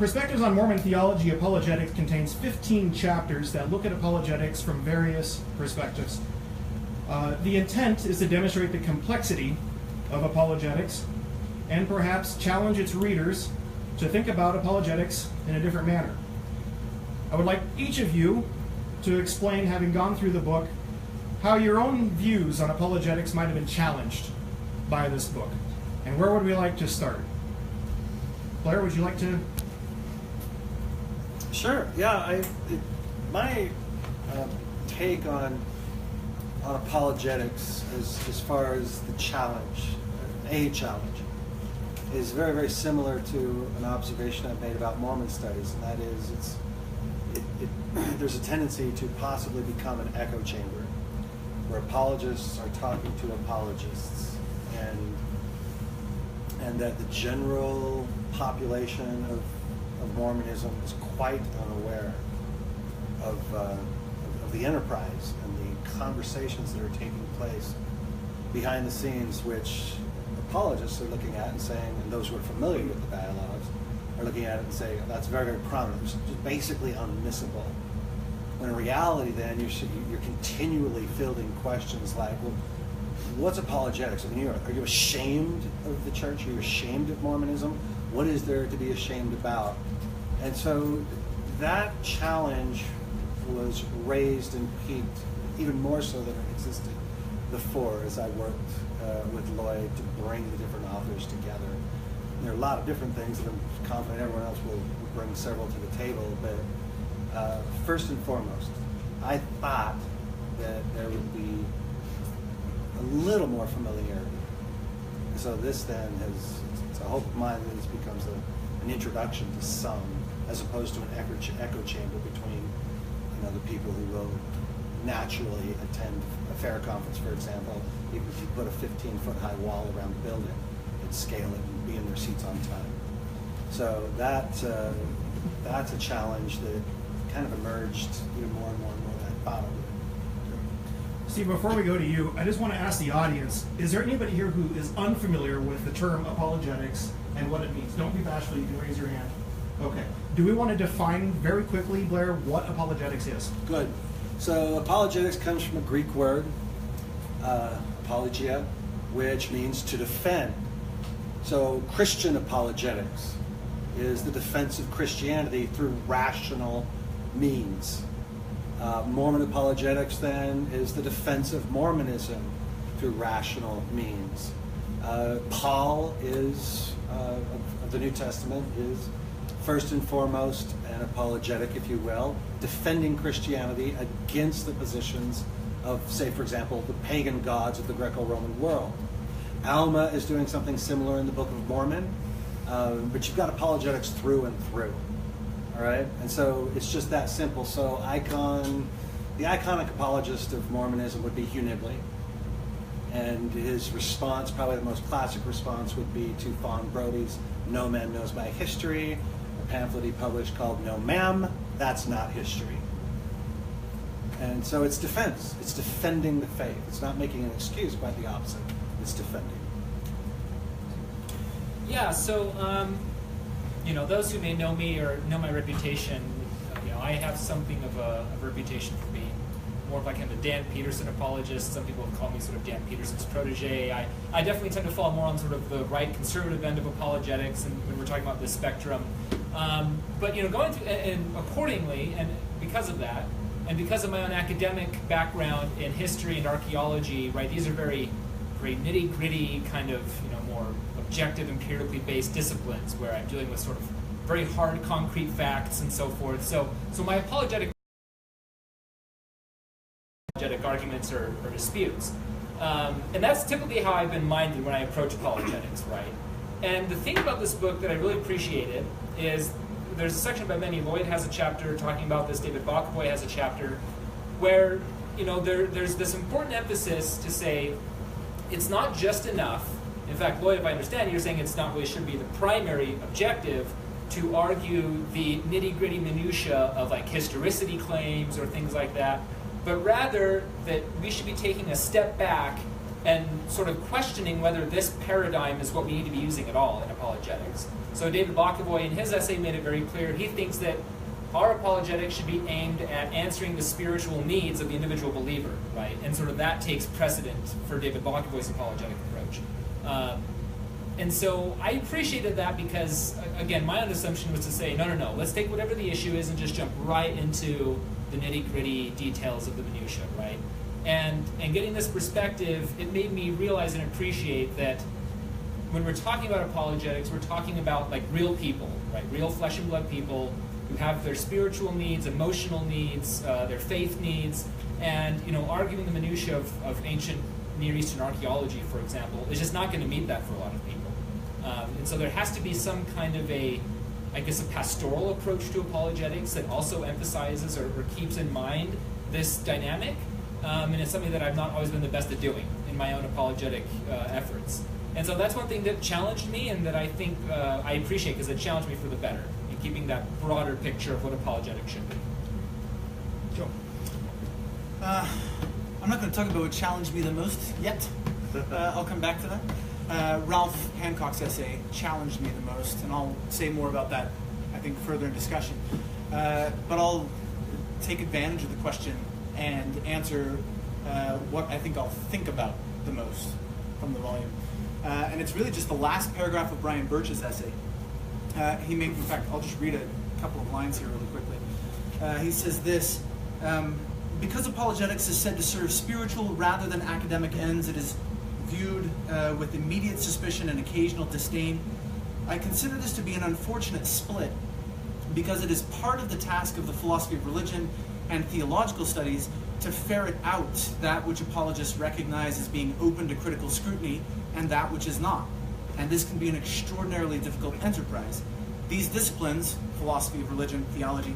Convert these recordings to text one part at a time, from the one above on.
Perspectives on Mormon Theology Apologetics contains 15 chapters that look at apologetics from various perspectives. The intent is to demonstrate the complexity of apologetics and perhaps challenge its readers to think about apologetics in a different manner. I would like each of you to explain, having gone through the book, how your own views on apologetics might have been challenged by this book. And where would we like to start? Blair, would you like to? Sure. Yeah. My take on apologetics, as far as the challenge, is very, very similar to an observation I've made about Mormon studies, and that is there's a tendency to possibly become an echo chamber, where apologists are talking to apologists, and that the general population of Mormonism is quite unaware of the enterprise and the conversations that are taking place behind the scenes, which apologists are looking at and saying, and those who are familiar with the dialogues are looking at it and saying, that's very, very prominent. It's just basically unmissable. When in reality, then, you're continually fielding questions like, well, what's apologetics? I mean, are you ashamed of the church? Are you ashamed of Mormonism? What is there to be ashamed about? And so that challenge was raised and peaked even more so than it existed before, as I worked with Lloyd to bring the different authors together. And there are a lot of different things that I'm confident everyone else will bring several to the table, but first and foremost, I thought that there would be a little more familiarity. So this then it's a hope of mine that this becomes an introduction to some, as opposed to an echo chamber between the people who will naturally attend a fair conference, for example. Even if you put a 15-foot high wall around the building, they'd scale it and be in their seats on time. So that's a challenge that kind of emerged even more and more than I thought it would. Steve, before we go to you, I just want to ask the audience, is there anybody here who is unfamiliar with the term apologetics and what it means? Don't be bashful, you can raise your hand. Okay. Do we want to define very quickly, Blair, what apologetics is? Good. So apologetics comes from a Greek word, apologia, which means to defend. So Christian apologetics is the defense of Christianity through rational means. Mormon apologetics, then, is the defense of Mormonism through rational means. Paul is, of the New Testament, is first and foremost an apologetic, if you will, defending Christianity against the positions of, say, for example, the pagan gods of the Greco-Roman world. Alma is doing something similar in the Book of Mormon, but you've got apologetics through and through. All right, and so it's just that simple. So the iconic apologist of Mormonism would be Hugh Nibley, and his response, probably the most classic response, would be to Fawn Brody's "No Man Knows My History," a pamphlet he published called "No Ma'am, That's Not History." And so it's defense. It's defending the faith. It's not making an excuse, quite the opposite. It's defending. Yeah. So. Those who may know me or know my reputation, I have something of a reputation for being more of like a Dan Peterson apologist. Some people have called me sort of Dan Peterson's protege. I definitely tend to fall more on sort of the right conservative end of apologetics, and when we're talking about this spectrum. But going through, and accordingly, and because of that, and because of my own academic background in history and archaeology, right, these are very nitty-gritty kind of, more objective, empirically based disciplines where I'm dealing with sort of very hard, concrete facts and so forth. So my apologetic arguments are disputes. And that's typically how I've been minded when I approach apologetics, right? And the thing about this book that I really appreciated is there's a section by Benny Lloyd has a chapter talking about this, David Bakaboy has a chapter, where there's this important emphasis to say it's not just enough. In fact, Lloyd, if I understand, you're saying it's not really should be the primary objective to argue the nitty-gritty minutia of like historicity claims or things like that, but rather that we should be taking a step back and sort of questioning whether this paradigm is what we need to be using at all in apologetics. So David Bockavoy, in his essay, made it very clear. He thinks that our apologetics should be aimed at answering the spiritual needs of the individual believer, right? And sort of that takes precedent for David Bockavoy's apologetic approach. And so I appreciated that because, again, my own assumption was to say, no, let's take whatever the issue is and just jump right into the nitty-gritty details of the minutiae, right? And getting this perspective, it made me realize and appreciate that when we're talking about apologetics, we're talking about like real people, right? Real flesh and blood people who have their spiritual needs, emotional needs, their faith needs, and arguing the minutiae of ancient Near Eastern archaeology, for example, is just not going to meet that for a lot of people. And so there has to be some kind of a pastoral approach to apologetics that also emphasizes or keeps in mind this dynamic. And it's something that I've not always been the best at doing in my own apologetic efforts. And so that's one thing that challenged me and that I think I appreciate because it challenged me for the better in keeping that broader picture of what apologetics should be. Joe. I'm not going to talk about what challenged me the most yet. I'll come back to that. Ralph Hancock's essay challenged me the most, and I'll say more about that, I think, further in discussion. But I'll take advantage of the question and answer what I think I'll think about the most from the volume. And it's really just the last paragraph of Brian Birch's essay. In fact, I'll just read a couple of lines here really quickly. He says this, because apologetics is said to serve spiritual rather than academic ends, it is viewed with immediate suspicion and occasional disdain. I consider this to be an unfortunate split because it is part of the task of the philosophy of religion and theological studies to ferret out that which apologists recognize as being open to critical scrutiny and that which is not. And this can be an extraordinarily difficult enterprise. These disciplines, philosophy of religion, theology,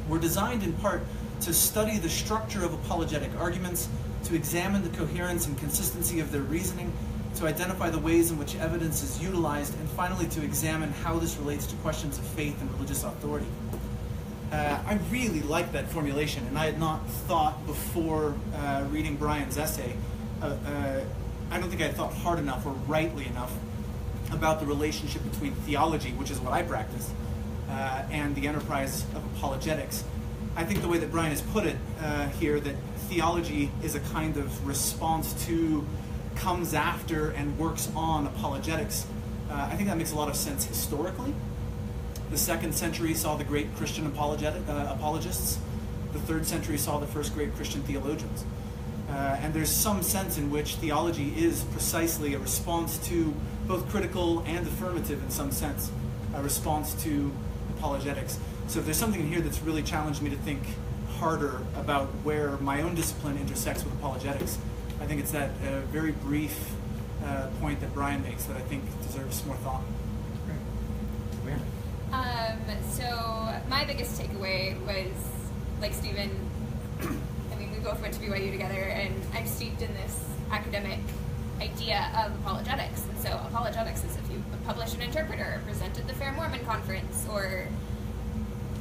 were designed in part to study the structure of apologetic arguments, to examine the coherence and consistency of their reasoning, to identify the ways in which evidence is utilized, and finally to examine how this relates to questions of faith and religious authority. I really like that formulation, and I had not thought before reading Brian's essay, I don't think I had thought hard enough or rightly enough about the relationship between theology, which is what I practice, and the enterprise of apologetics. I think the way that Brian has put it here, that theology is a kind of response to, comes after, and works on apologetics, I think that makes a lot of sense historically. The 2nd century saw the great Christian apologists. The 3rd century saw the first great Christian theologians. And there's some sense in which theology is precisely a response to both critical and affirmative, in some sense, a response to apologetics. So if there's something in here that's really challenged me to think harder about where my own discipline intersects with apologetics, I think it's that very brief point that Brian makes that I think deserves more thought. Great. So my biggest takeaway was, like Stephen, I mean, we both went to BYU together, and I'm steeped in this academic idea of apologetics. And so apologetics is if you publish an interpreter, present at the Fair Mormon Conference, or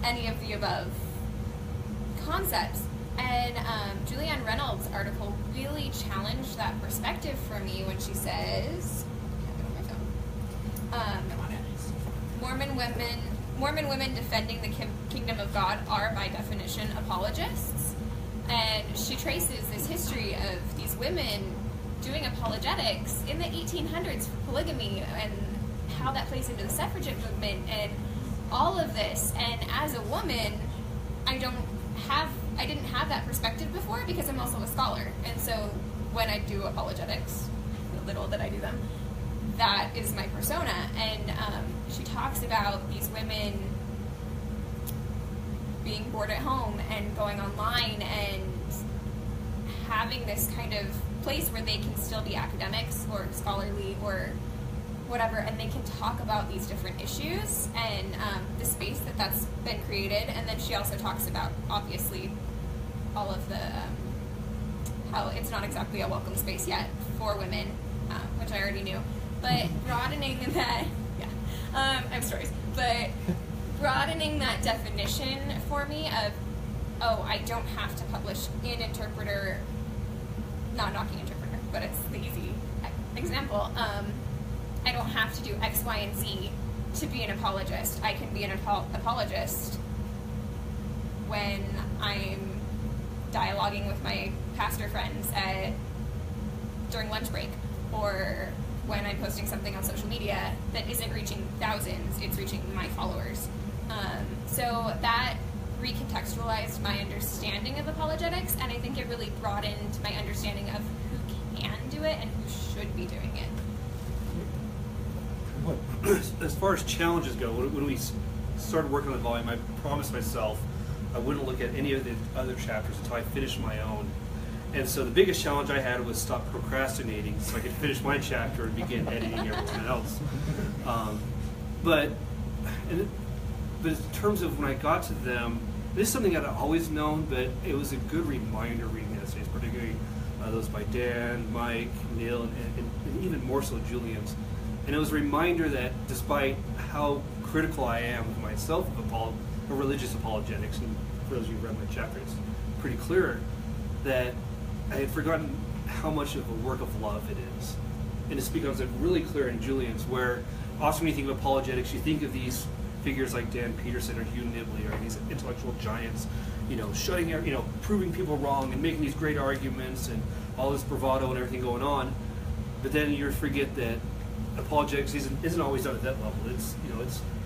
any of the above concepts. And Julianne Reynolds' article really challenged that perspective for me when she says, Mormon women defending the kingdom of God are, by definition, apologists. And she traces this history of these women doing apologetics in the 1800s for polygamy and how that plays into the suffragette movement and all of this. And as a woman, I didn't have that perspective before because I'm also a scholar. And so when I do apologetics, the little that I do them, that is my persona. And she talks about these women being bored at home and going online and having this kind of place where they can still be academics or scholarly or whatever, and they can talk about these different issues and the space that's been created. And then she also talks about, obviously, all of the how it's not exactly a welcome space yet for women, which I already knew, but broadening that, I have stories, but broadening that definition for me of, oh, I don't have to publish in Interpreter, not knocking Interpreter, but it's the easy example. I don't have to do X, Y, and Z to be an apologist. I can be an apologist when I'm dialoguing with my pastor friends during lunch break, or when I'm posting something on social media that isn't reaching thousands, it's reaching my followers. So that recontextualized my understanding of apologetics, and I think it really broadened my understanding of who can do it and who should be doing it. As far as challenges go, when we started working on the volume, I promised myself I wouldn't look at any of the other chapters until I finished my own. And so the biggest challenge I had was stop procrastinating so I could finish my chapter and begin editing everyone else. But in terms of when I got to them, this is something I'd always known, but it was a good reminder reading essays, particularly those by Dan, Mike, Neil, and even more so Julian's. And it was a reminder that despite how critical I am myself of religious apologetics, and for those of you who read my chapter, it's pretty clear that I had forgotten how much of a work of love it is. And it's becomes really clear in Julian's, where often when you think of apologetics, you think of these figures like Dan Peterson or Hugh Nibley or these intellectual giants, proving people wrong and making these great arguments and all this bravado and everything going on. But then you forget that apologetics isn't always done at that level. It's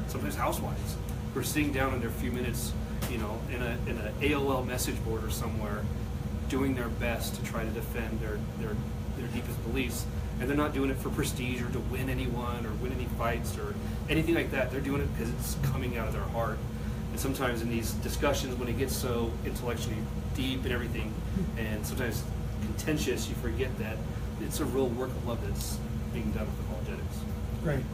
sometimes housewives who are sitting down in their few minutes, in an AOL message board or somewhere, doing their best to try to defend their deepest beliefs. And they're not doing it for prestige or to win anyone or win any fights or anything like that. They're doing it because it's coming out of their heart. And sometimes in these discussions, when it gets so intellectually deep and everything, and sometimes contentious, you forget that it's a real work of love that's being done with apologetics. Great.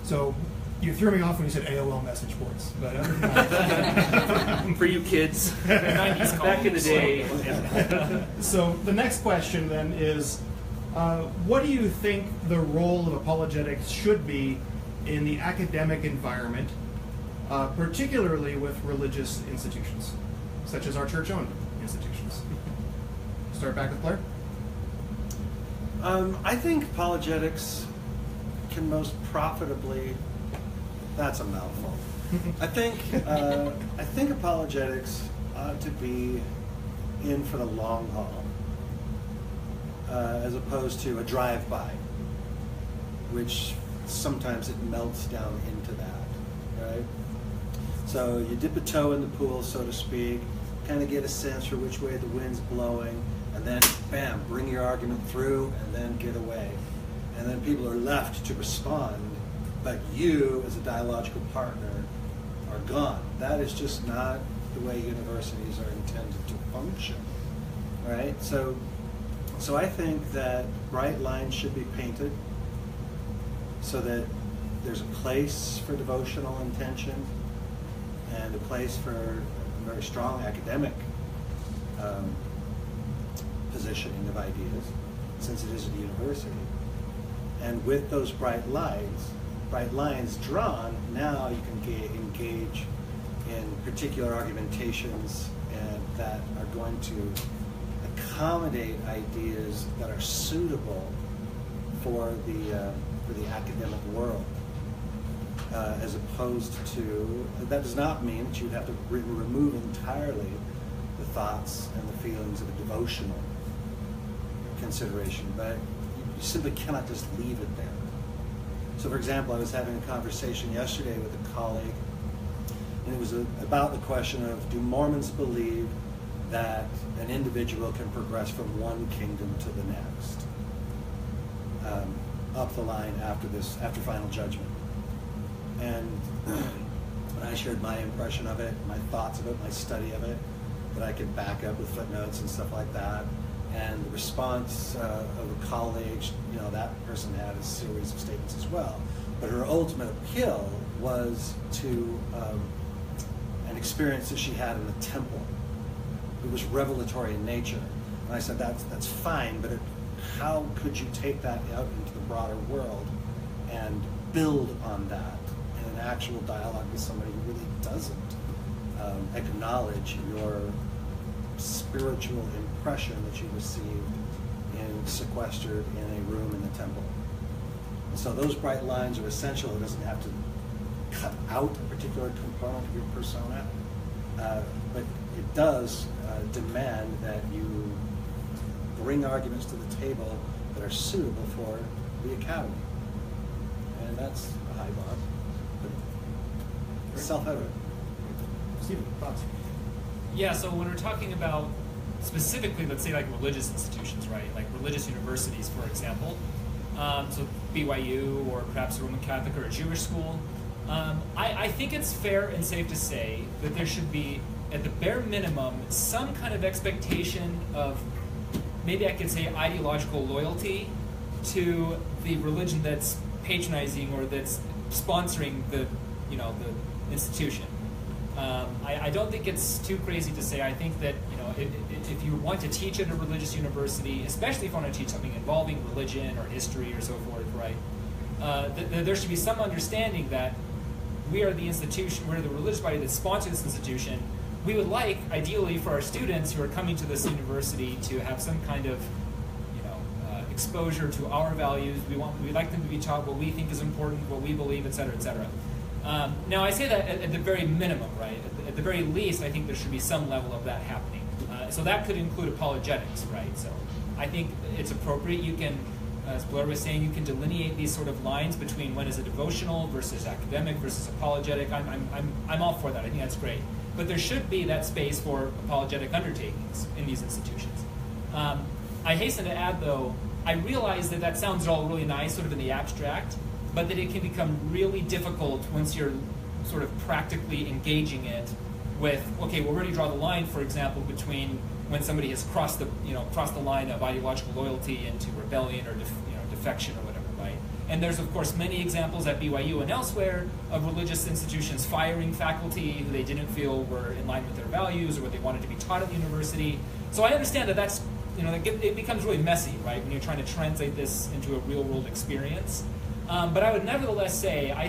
So you threw me off when you said AOL message boards, but other than that, for you kids, 90s back in the day. So the next question then is, what do you think the role of apologetics should be in the academic environment, particularly with religious institutions, such as our church-owned institutions? Start back with Claire. I think apologetics can most profitably. That's a mouthful. I think apologetics ought to be in for the long haul, as opposed to a drive-by, which sometimes it melts down into that, right? So you dip a toe in the pool, so to speak, kind of get a sense for which way the wind's blowing, and then, bam, bring your argument through, and then get away. And then people are left to respond, but you, as a dialogical partner, are gone. That is just not the way universities are intended to function, right? So I think that bright lines should be painted so that there's a place for devotional intention and a place for a very strong academic positioning of ideas, since it is a university. And with those bright lines drawn, now you can engage in particular argumentations and that are going to accommodate ideas that are suitable for the academic world, as opposed to, that does not mean that you would have to remove entirely the thoughts and the feelings of a devotional consideration, but you simply cannot just leave it there. So for example, I was having a conversation yesterday with a colleague, and it was about the question of, do Mormons believe that an individual can progress from one kingdom to the next, up the line after final judgment? And when I shared my impression of it, my thoughts of it, my study of it, that I could back up with footnotes and stuff like that, and the response of a colleague, that person had a series of statements as well. But her ultimate appeal was to an experience that she had in the temple. It was revelatory in nature. And I said, that's fine, but how could you take that out into the broader world and build on that in an actual dialogue with somebody who really doesn't acknowledge your spiritual impression that you received sequestered in a room in the temple. And so those bright lines are essential. It doesn't have to cut out a particular component of your persona, but it does demand that you bring arguments to the table that are suitable for the academy. And that's a high bar, but it's self-evident. Stephen, thoughts? Yeah, so when we're talking about specifically, let's say like religious institutions, right? Like religious universities, for example. So BYU or perhaps a Roman Catholic or a Jewish school. I think it's fair and safe to say that there should be, at the bare minimum, some kind of expectation of, maybe I could say, ideological loyalty to the religion that's patronizing or that's sponsoring the institution. I don't think it's too crazy to say. I think that if you want to teach at a religious university, especially if you want to teach something involving religion or history or so forth, right, there should be some understanding that we are the institution, we're the religious body that sponsors this institution. We would like, ideally, for our students who are coming to this university to have some kind of exposure to our values. We'd like them to be taught what we think is important, what we believe, et cetera, et cetera. Now, I say that at the very minimum, right? At the very least, I think there should be some level of that happening. So that could include apologetics, right? So I think it's appropriate. You can, as Blair was saying, you can delineate these sort of lines between when is a devotional versus academic versus apologetic. I'm all for that. I think that's great. But there should be that space for apologetic undertakings in these institutions. I hasten to add, though, I realize that sounds all really nice, sort of in the abstract, but that it can become really difficult once you're sort of practically engaging it with, okay, well, where do you draw the line, for example, between when somebody has crossed the line of ideological loyalty into rebellion or defection or whatever, right? And there's, of course, many examples at BYU and elsewhere of religious institutions firing faculty who they didn't feel were in line with their values or what they wanted to be taught at the university. So I understand that that's, it becomes really messy, right, when you're trying to translate this into a real-world experience. But I would nevertheless say, I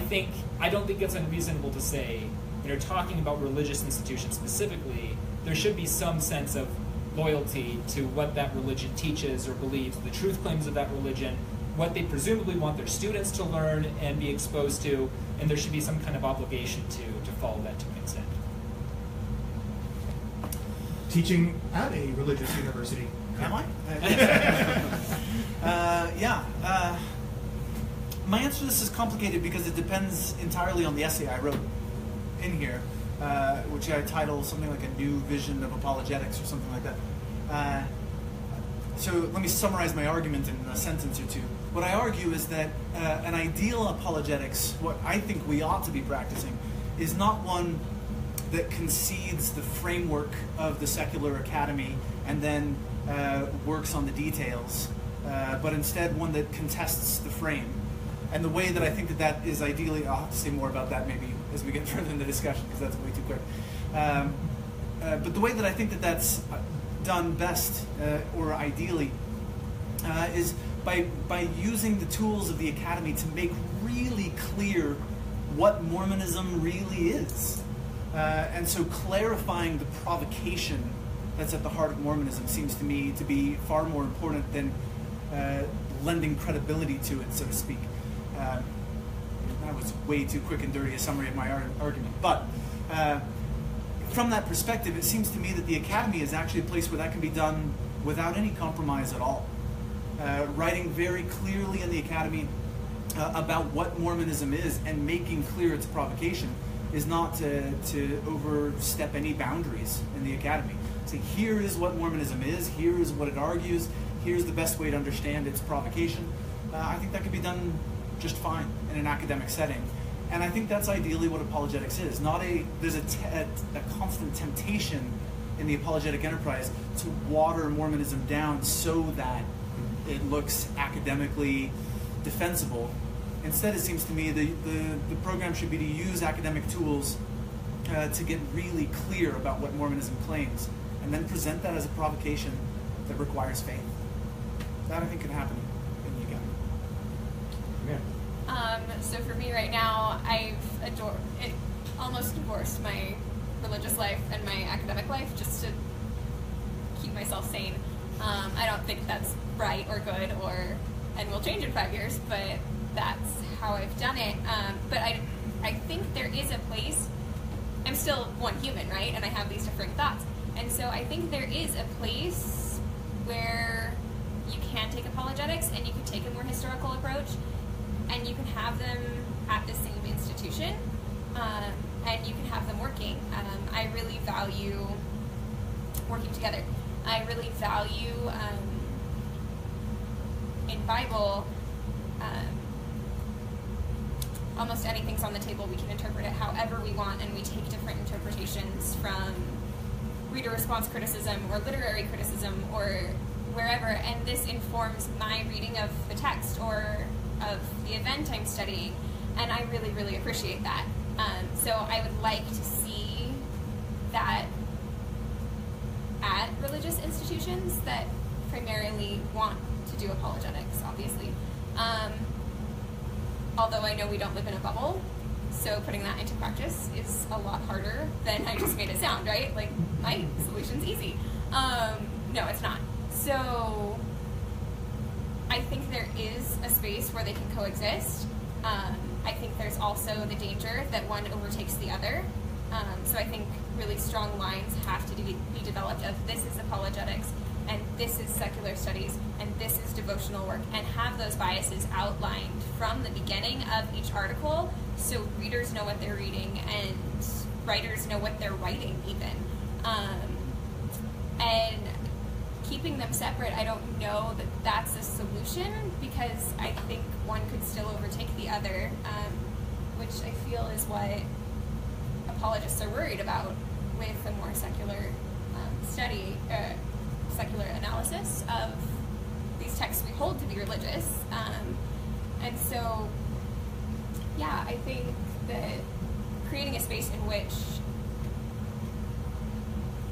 don't think it's unreasonable to say, when you're talking about religious institutions specifically, there should be some sense of loyalty to what that religion teaches or believes, the truth claims of that religion, what they presumably want their students to learn and be exposed to, and there should be some kind of obligation to follow that to an extent. Teaching at a religious university. Am I? Yeah. My answer to this is complicated because it depends entirely on the essay I wrote in here, which I title something like A New Vision of Apologetics or something like that. So let me summarize my argument in a sentence or two. What I argue is that an ideal apologetics, what I think we ought to be practicing, is not one that concedes the framework of the secular academy and then works on the details, but instead one that contests the frame. And the way that I think that is ideally, I'll have to say more about that maybe as we get further in the discussion because that's way too quick. But the way that I think that's done best or ideally is by using the tools of the academy to make really clear what Mormonism really is. And so clarifying the provocation that's at the heart of Mormonism seems to me to be far more important than lending credibility to it, so to speak. That was way too quick and dirty a summary of my argument. But from that perspective, it seems to me that the academy is actually a place where that can be done without any compromise at all. Writing very clearly in the academy about what Mormonism is and making clear its provocation is not to overstep any boundaries in the academy. Say, here is what Mormonism is, here is what it argues, here's the best way to understand its provocation. I think that could be done just fine in an academic setting. And I think that's ideally what apologetics is. There's a constant temptation in the apologetic enterprise to water Mormonism down so that it looks academically defensible. Instead, it seems to me the program should be to use academic tools to get really clear about what Mormonism claims, and then present that as a provocation that requires faith. That I think can happen in the academy. So for me right now, I've almost divorced my religious life and my academic life just to keep myself sane. I don't think that's right or good and will change in 5 years, but that's how I've done it. But I think there is a place. I'm still one human, right? And I have these different thoughts. And so I think there is a place where you can take apologetics and you can take a more historical approach and you can have them at the same institution and you can have them working. I really value working together. I really value in Bible almost anything's on the table. We can interpret it however we want, and we take different interpretations from reader response criticism or literary criticism or wherever, and this informs my reading of the text or of the event I'm studying, and I really, really appreciate that. So I would like to see that at religious institutions that primarily want to do apologetics, obviously. Although I know we don't live in a bubble, so putting that into practice is a lot harder than I just made it sound, right? Like, my solution's easy. No, it's not. So I think there is a space where they can coexist. I think there's also the danger that one overtakes the other. So I think really strong lines have to be developed of this is apologetics, and this is secular studies, and this is devotional work, and have those biases outlined from the beginning of each article so readers know what they're reading and writers know what they're writing even. And keeping them separate, I don't know that that's a solution, because I think one could still overtake the other, which I feel is what apologists are worried about with a more secular study, secular analysis of these texts we hold to be religious. And so, yeah, I think that creating a space in which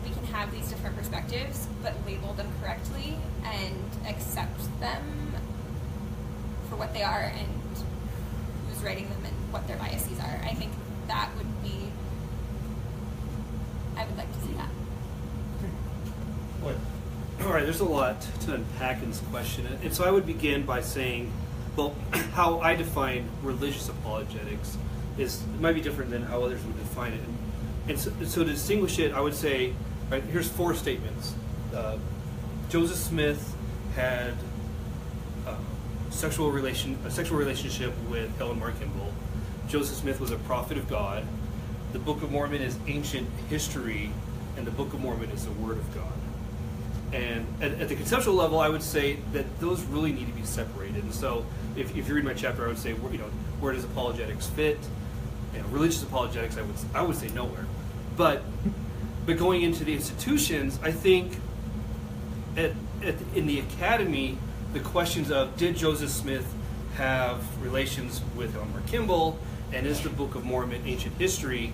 we can have these different perspectives, but label them correctly and accept them for what they are and who's writing them and what their biases are. I think that would be, I would like to see that. What? All right, there's a lot to unpack in this question. And so I would begin by saying, well, how I define religious apologetics might be different than how others would define it. And so to distinguish it, I would say, right, here's 4 statements. Joseph Smith had a sexual relationship with Helen Mar Kimball. Joseph Smith was a prophet of God. The Book of Mormon is ancient history, and the Book of Mormon is the Word of God. And at the conceptual level, I would say that those really need to be separated. And so, if you read my chapter, I would say, where does apologetics fit? Religious apologetics, I would say nowhere. But going into the institutions, I think in the academy, the questions of did Joseph Smith have relations with Helen Mar Kimball, and is the Book of Mormon ancient history,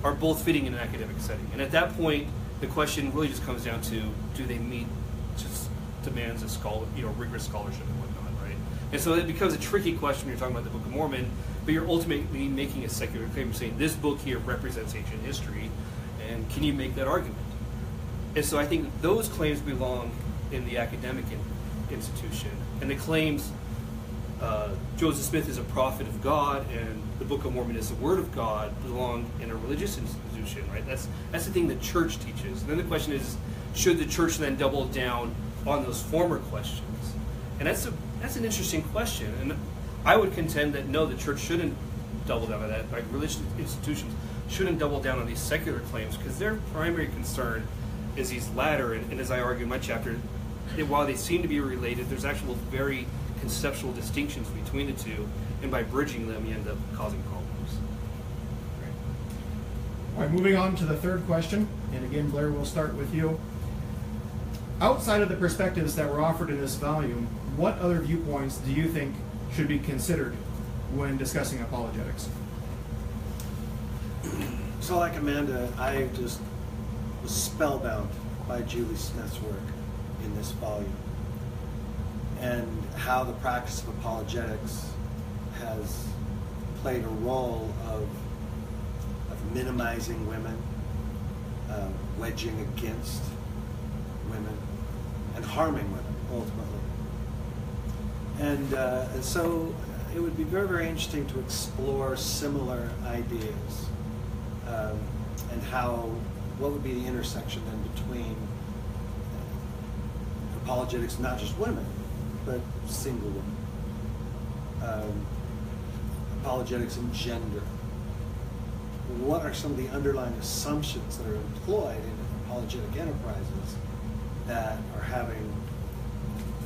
are both fitting in an academic setting. And at that point, the question really just comes down to, do they meet just demands of rigorous scholarship and whatnot, right? And so it becomes a tricky question when you're talking about the Book of Mormon, but you're ultimately making a secular claim, saying this book here represents ancient history, and can you make that argument? And so I think those claims belong in the academic institution, and the claims Joseph Smith is a prophet of God and the Book of Mormon is the Word of God belong in a religious institution, right? That's the thing the church teaches. And then the question is, should the church then double down on those former questions? And that's an interesting question. And I would contend that no, the church shouldn't double down on that. Like, religious institutions shouldn't double down on these secular claims, because their primary concern is these latter. And as I argue in my chapter, while they seem to be related, there's actual very conceptual distinctions between the two, and by bridging them, you end up causing problems. All right, moving on to the third question, and again, Blair, we'll start with you. Outside of the perspectives that were offered in this volume, what other viewpoints do you think should be considered when discussing apologetics? So, like Amanda, I just was spellbound by Julie Smith's work in this volume, and how the practice of apologetics has played a role of minimizing women, wedging against women, and harming women, ultimately. And so it would be very, very interesting to explore similar ideas and what would be the intersection then between apologetics, not just women, but single women, apologetics and gender. What are some of the underlying assumptions that are employed in apologetic enterprises that are having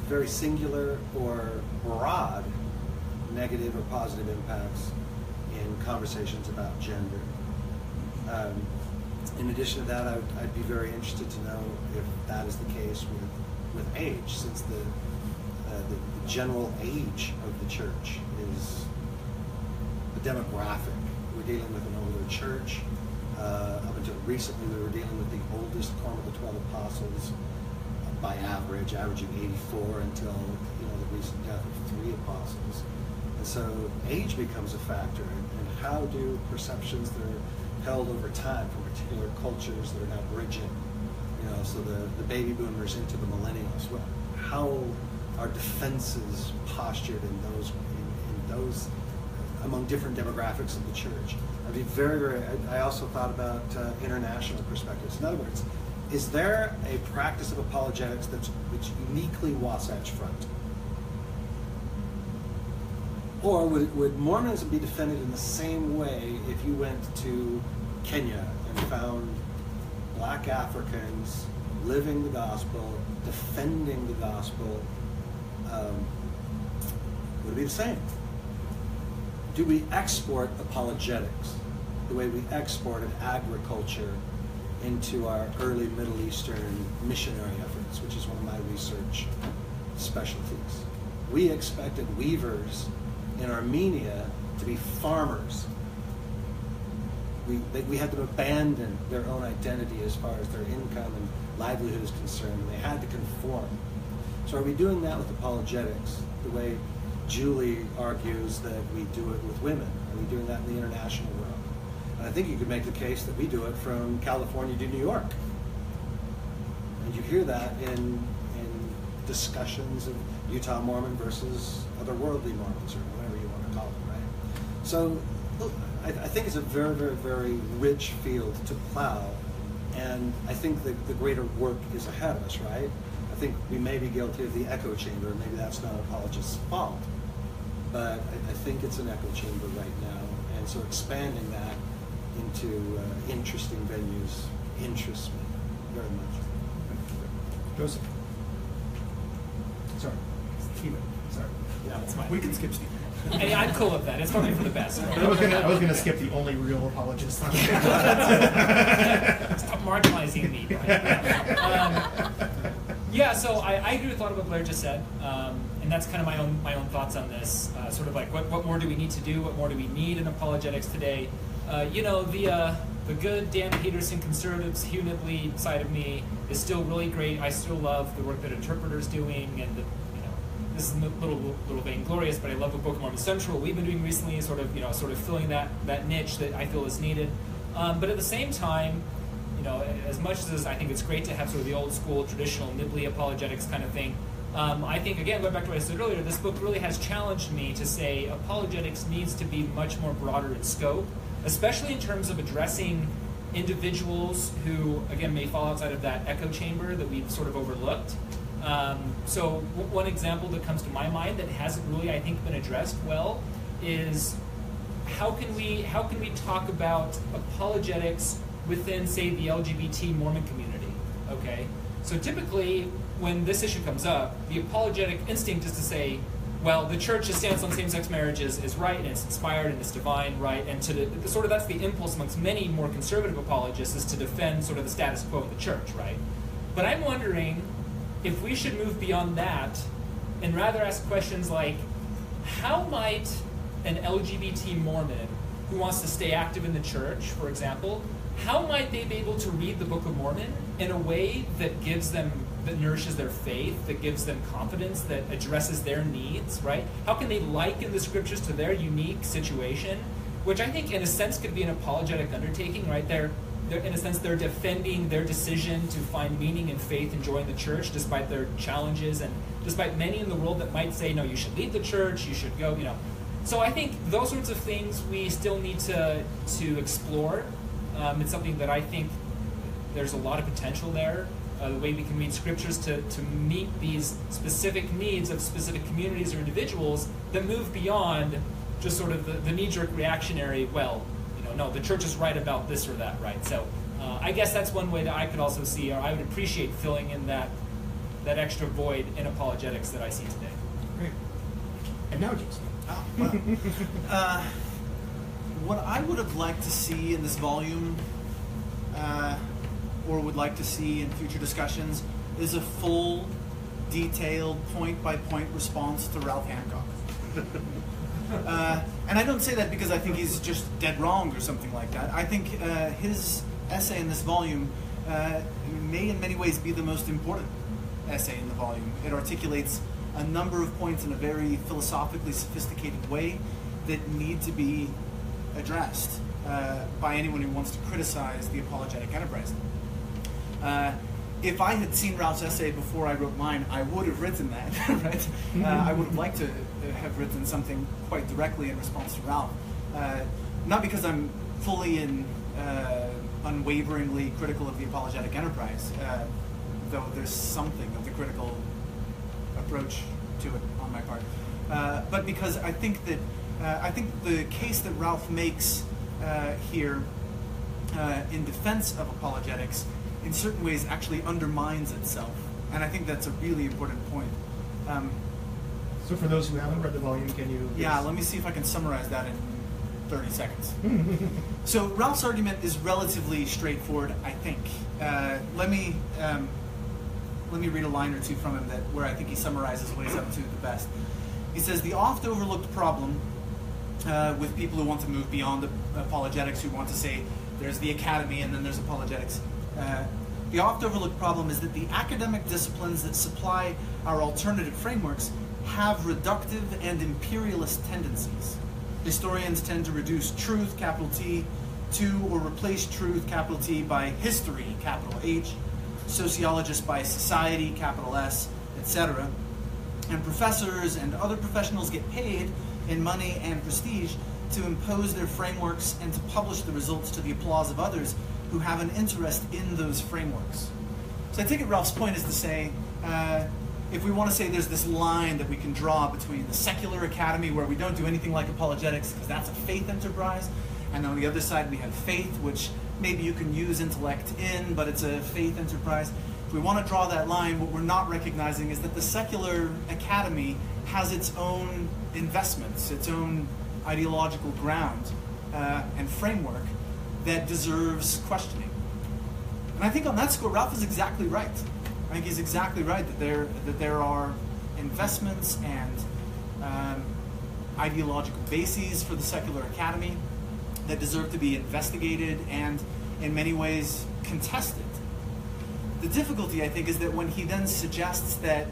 very singular or broad negative or positive impacts in conversations about gender? In addition to that, I'd be very interested to know if that is the case with age, since the general age of the church is the demographic. We're dealing with an older church. Up until recently, we were dealing with the oldest quorum of the 12 apostles by averaging 84 until the recent death of 3 apostles. And so age becomes a factor, and how do perceptions that are held over time from particular cultures that are now bridging, so the baby boomers into the millennials, how are defenses postured in those among different demographics of the church? I'd be very, very, I also thought about international perspectives. In other words, is there a practice of apologetics that's uniquely Wasatch Front? Or would Mormonism be defended in the same way if you went to Kenya and found black Africans living the gospel, defending the gospel? Would it be the same? Do we export apologetics the way we exported agriculture into our early Middle Eastern missionary efforts, which is one of my research specialties? We expected weavers in Armenia to be farmers. We had them abandon their own identity as far as their income and livelihood is concerned, and they had to conform. So are we doing that with apologetics, the way Julie argues that we do it with women? Are we doing that in the international realm? And I think you could make the case that we do it from California to New York. And you hear that in discussions of Utah Mormon versus otherworldly Mormons, or whatever you want to call it, right? So I think it's a very, very, very rich field to plow, and I think the greater work is ahead of us, right? I think we may be guilty of the echo chamber. Maybe that's not apologists' fault, but I think it's an echo chamber right now, and so expanding that into interesting venues interests me very much. Joseph. Sorry. Keep it. Sorry. No, it's fine. We can skip Steve. Hey, I'm cool with that. It's probably for the best. I was gonna skip the only real apologist on here. Stop marginalizing me. Yeah, so I agree with a lot of what Blair just said, and that's kind of my own thoughts on this. Sort of like, what more do we need to do? What more do we need in apologetics today? The good Dan Peterson conservatives, Hugh Nibley side of me is still really great. I still love the work that Interpreter's doing, and this is a little vainglorious, but I love what Book of Mormon Central we've been doing recently, sort of filling that niche that I feel is needed. But at the same time, as much as I think it's great to have sort of the old school traditional Nibley apologetics kind of thing, I think, again, going back to what I said earlier, this book really has challenged me to say apologetics needs to be much more broader in scope, especially in terms of addressing individuals who, again, may fall outside of that echo chamber that we've sort of overlooked. So one example that comes to my mind that hasn't really, I think, been addressed well is how can we talk about apologetics within, say, the LGBT Mormon community? Okay, so typically when this issue comes up, the apologetic instinct is to say, well, the church's stance on same-sex marriage is right, and it's inspired, and it's divine, right? And that's the impulse amongst many more conservative apologists, is to defend sort of the status quo of the church, right? But I'm wondering if we should move beyond that and rather ask questions like, how might an LGBT Mormon who wants to stay active in the church, for example, how might they be able to read the Book of Mormon in a way that nourishes their faith, that gives them confidence, that addresses their needs, right? How can they liken the scriptures to their unique situation, which I think in a sense could be an apologetic undertaking, right? in a sense, they're defending their decision to find meaning and faith and join the church despite their challenges and despite many in the world that might say, no, you should leave the church, you should go, So I think those sorts of things we still need to explore. It's something that I think there's a lot of potential there. The way we can read scriptures to meet these specific needs of specific communities or individuals that move beyond just sort of the knee-jerk reactionary, no, the church is right about this or that, right? So I guess that's one way that I could also see, or I would appreciate filling in that extra void in apologetics that I see today. Great. And now, Jason. What I would have liked to see in this volume, or would like to see in future discussions, is a full, detailed, point-by-point response to Ralph Hancock. And I don't say that because I think he's just dead wrong or something like that. I think his essay in this volume may in many ways be the most important essay in the volume. It articulates a number of points in a very philosophically sophisticated way that need to be addressed by anyone who wants to criticize the apologetic enterprise. If I had seen Ralph's essay before I wrote mine, I would have written that, right? I would have liked to have written something quite directly in response to Ralph. Not because I'm fully and unwaveringly critical of the apologetic enterprise, though there's something of the critical approach to it on my part, but because I think that the case that Ralph makes here in defense of apologetics in certain ways actually undermines itself, and I think that's a really important point. So for those who haven't read the volume, can you... Yeah, let me see if I can summarize that in 30 seconds. So Ralph's argument is relatively straightforward, I think. Let me read a line or two from him where I think he summarizes what he's up to the best. He says, the oft overlooked problem with people who want to move beyond the apologetics, who want to say there's the academy and then there's apologetics. The oft overlooked problem is that the academic disciplines that supply our alternative frameworks have reductive and imperialist tendencies. Historians tend to reduce truth, capital T, to or replace truth, capital T, by history, capital H, sociologists by society, capital S, etc. And professors and other professionals get paid in money and prestige to impose their frameworks and to publish the results to the applause of others who have an interest in those frameworks. So I take it Ralph's point is to say, if we want to say there's this line that we can draw between the secular academy, where we don't do anything like apologetics because that's a faith enterprise, and on the other side we have faith, which maybe you can use intellect in, but it's a faith enterprise. If we want to draw that line, what we're not recognizing is that the secular academy has its own investments, its own ideological ground and framework that deserves questioning. And I think on that score, Ralph is exactly right. I think he's exactly right that there are investments and ideological bases for the secular academy that deserve to be investigated and in many ways contested. The difficulty, I think, is that when he then suggests that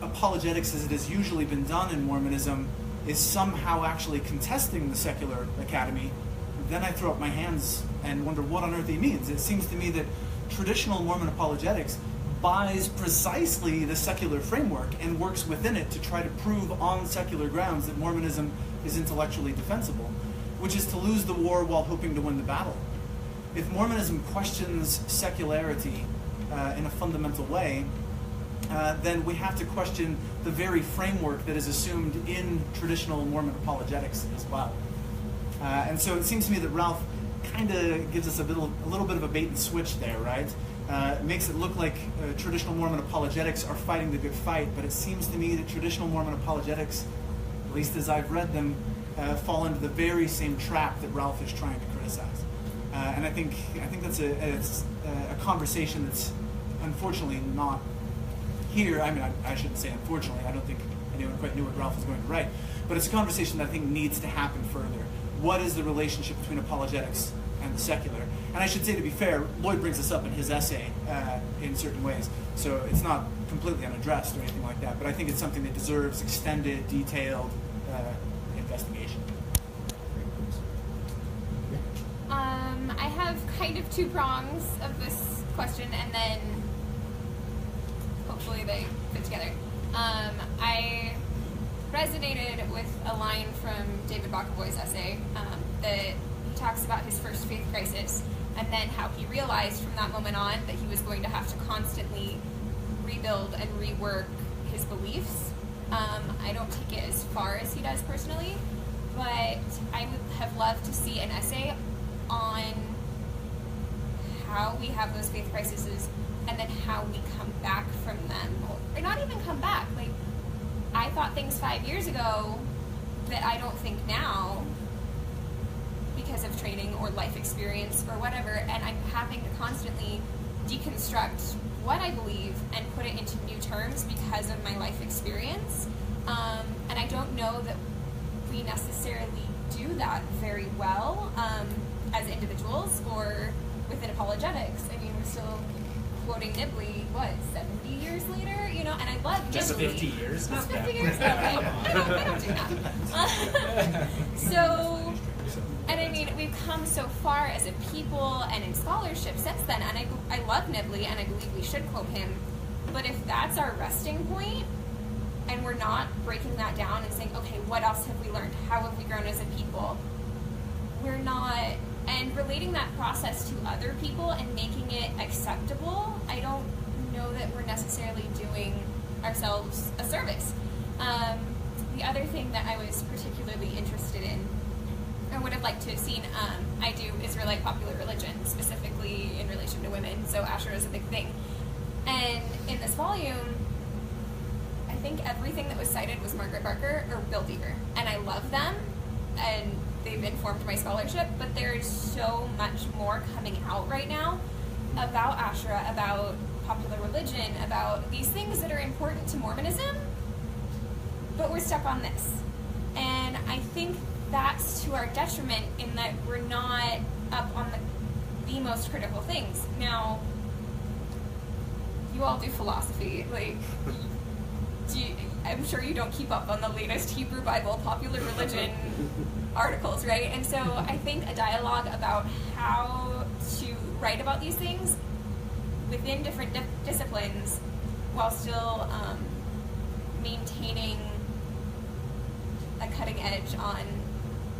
apologetics as it has usually been done in Mormonism is somehow actually contesting the secular academy, then I throw up my hands and wonder what on earth he means. It seems to me that traditional Mormon apologetics buys precisely the secular framework and works within it to try to prove on secular grounds that Mormonism is intellectually defensible, which is to lose the war while hoping to win the battle. If Mormonism questions secularity in a fundamental way, then we have to question the very framework that is assumed in traditional Mormon apologetics as well. And so it seems to me that Ralph kind of gives us a little bit of a bait and switch there, right? It makes it look like traditional Mormon apologetics are fighting the good fight, but it seems to me that traditional Mormon apologetics, at least as I've read them, fall into the very same trap that Ralph is trying to criticize. And I think that's a conversation that's unfortunately not here. I mean, I shouldn't say unfortunately. I don't think anyone quite knew what Ralph was going to write. But it's a conversation that I think needs to happen further. What is the relationship between apologetics and the secular? And I should say, to be fair, Lloyd brings this up in his essay in certain ways. So it's not completely unaddressed or anything like that. But I think it's something that deserves extended, detailed investigation. I have kind of two prongs of this question, and then hopefully they fit together. I resonated with a line from David Bacavoy's essay that he talks about his first faith crisis, and then how he realized from that moment on that he was going to have to constantly rebuild and rework his beliefs. I don't take it as far as he does personally, but I would have loved to see an essay on how we have those faith crises and then how we come back from them. Or not even come back. Like, I thought things 5 years ago that I don't think now because of training or life experience or whatever, and I'm having to constantly deconstruct what I believe and put it into new terms because of my life experience. And I don't know that we necessarily do that very well as individuals or within apologetics. I mean, we're still quoting Nibley, what, 70 years later? You know, and I love Nibley. Just 50 years? Just Not 50 that. years? Okay. I don't do that. So, and I mean, we've come so far as a people and in scholarship since then, and I love Nibley, and I believe we should quote him, but if that's our resting point, and we're not breaking that down and saying, okay, what else have we learned? How have we grown as a people? We're not, and relating that process to other people and making it acceptable, I don't know that we're necessarily doing ourselves a service. The other thing that I was particularly interested in, or would have liked to have seen, I do Israelite popular religion, specifically in relation to women, so Asherah is a big thing. And in this volume, I think everything that was cited was Margaret Barker or Bill Deaver, and I love them, and they've informed my scholarship, but there's so much more coming out right now about Asherah, about popular religion, about these things that are important to Mormonism, but we're stuck on this. And I think that's to our detriment in that we're not up on the most critical things. Now, you all do philosophy, like, I'm sure you don't keep up on the latest Hebrew Bible popular religion articles, right? And so I think a dialogue about how to write about these things within different disciplines while still maintaining a cutting edge on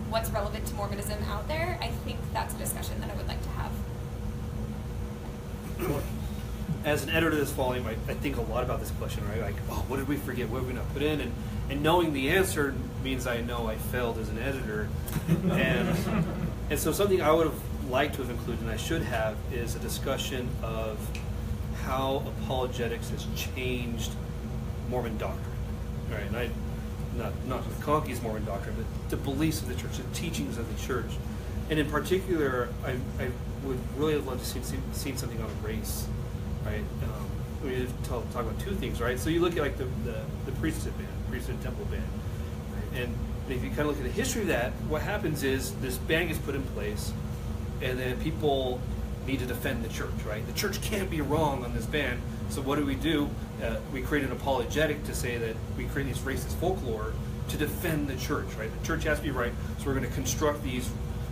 what's relevant to Mormonism out there, I think that's a discussion that I would like to have. As an editor of this volume, I think a lot about this question, right? Like, oh, what did we forget? What did we not put in? And knowing the answer means I know I failed as an editor. And so something I would have liked to have included, and I should have, is a discussion of how apologetics has changed Mormon doctrine. All right, and not McConkey's Mormon doctrine, but the beliefs of the church, the teachings of the church. And in particular, I would really have loved to see something on race. Right, we talk about two things, right? So you look at like the priesthood ban, priesthood temple ban, right? And if you kind of look at the history of that, what happens is this ban gets put in place, and then people need to defend the church, right? The church can't be wrong on this ban, so what do? We create an apologetic to say that we create these racist folklore to defend the church, right? The church has to be right, so we're going to construct these,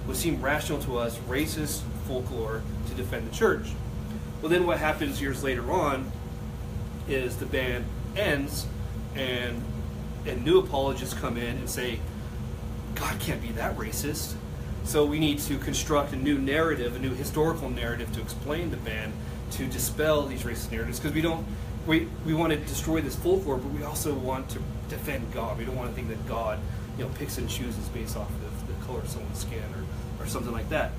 what seem rational to us, racist folklore to defend the church. Well, then what happens years later on is the ban ends, and new apologists come in and say, God can't be that racist. So we need to construct a new narrative, a new historical narrative to explain the ban, to dispel these racist narratives, because we want to destroy this folklore, but we also want to defend God. We don't want to think that God, picks and chooses based off of the color of someone's skin or something like that.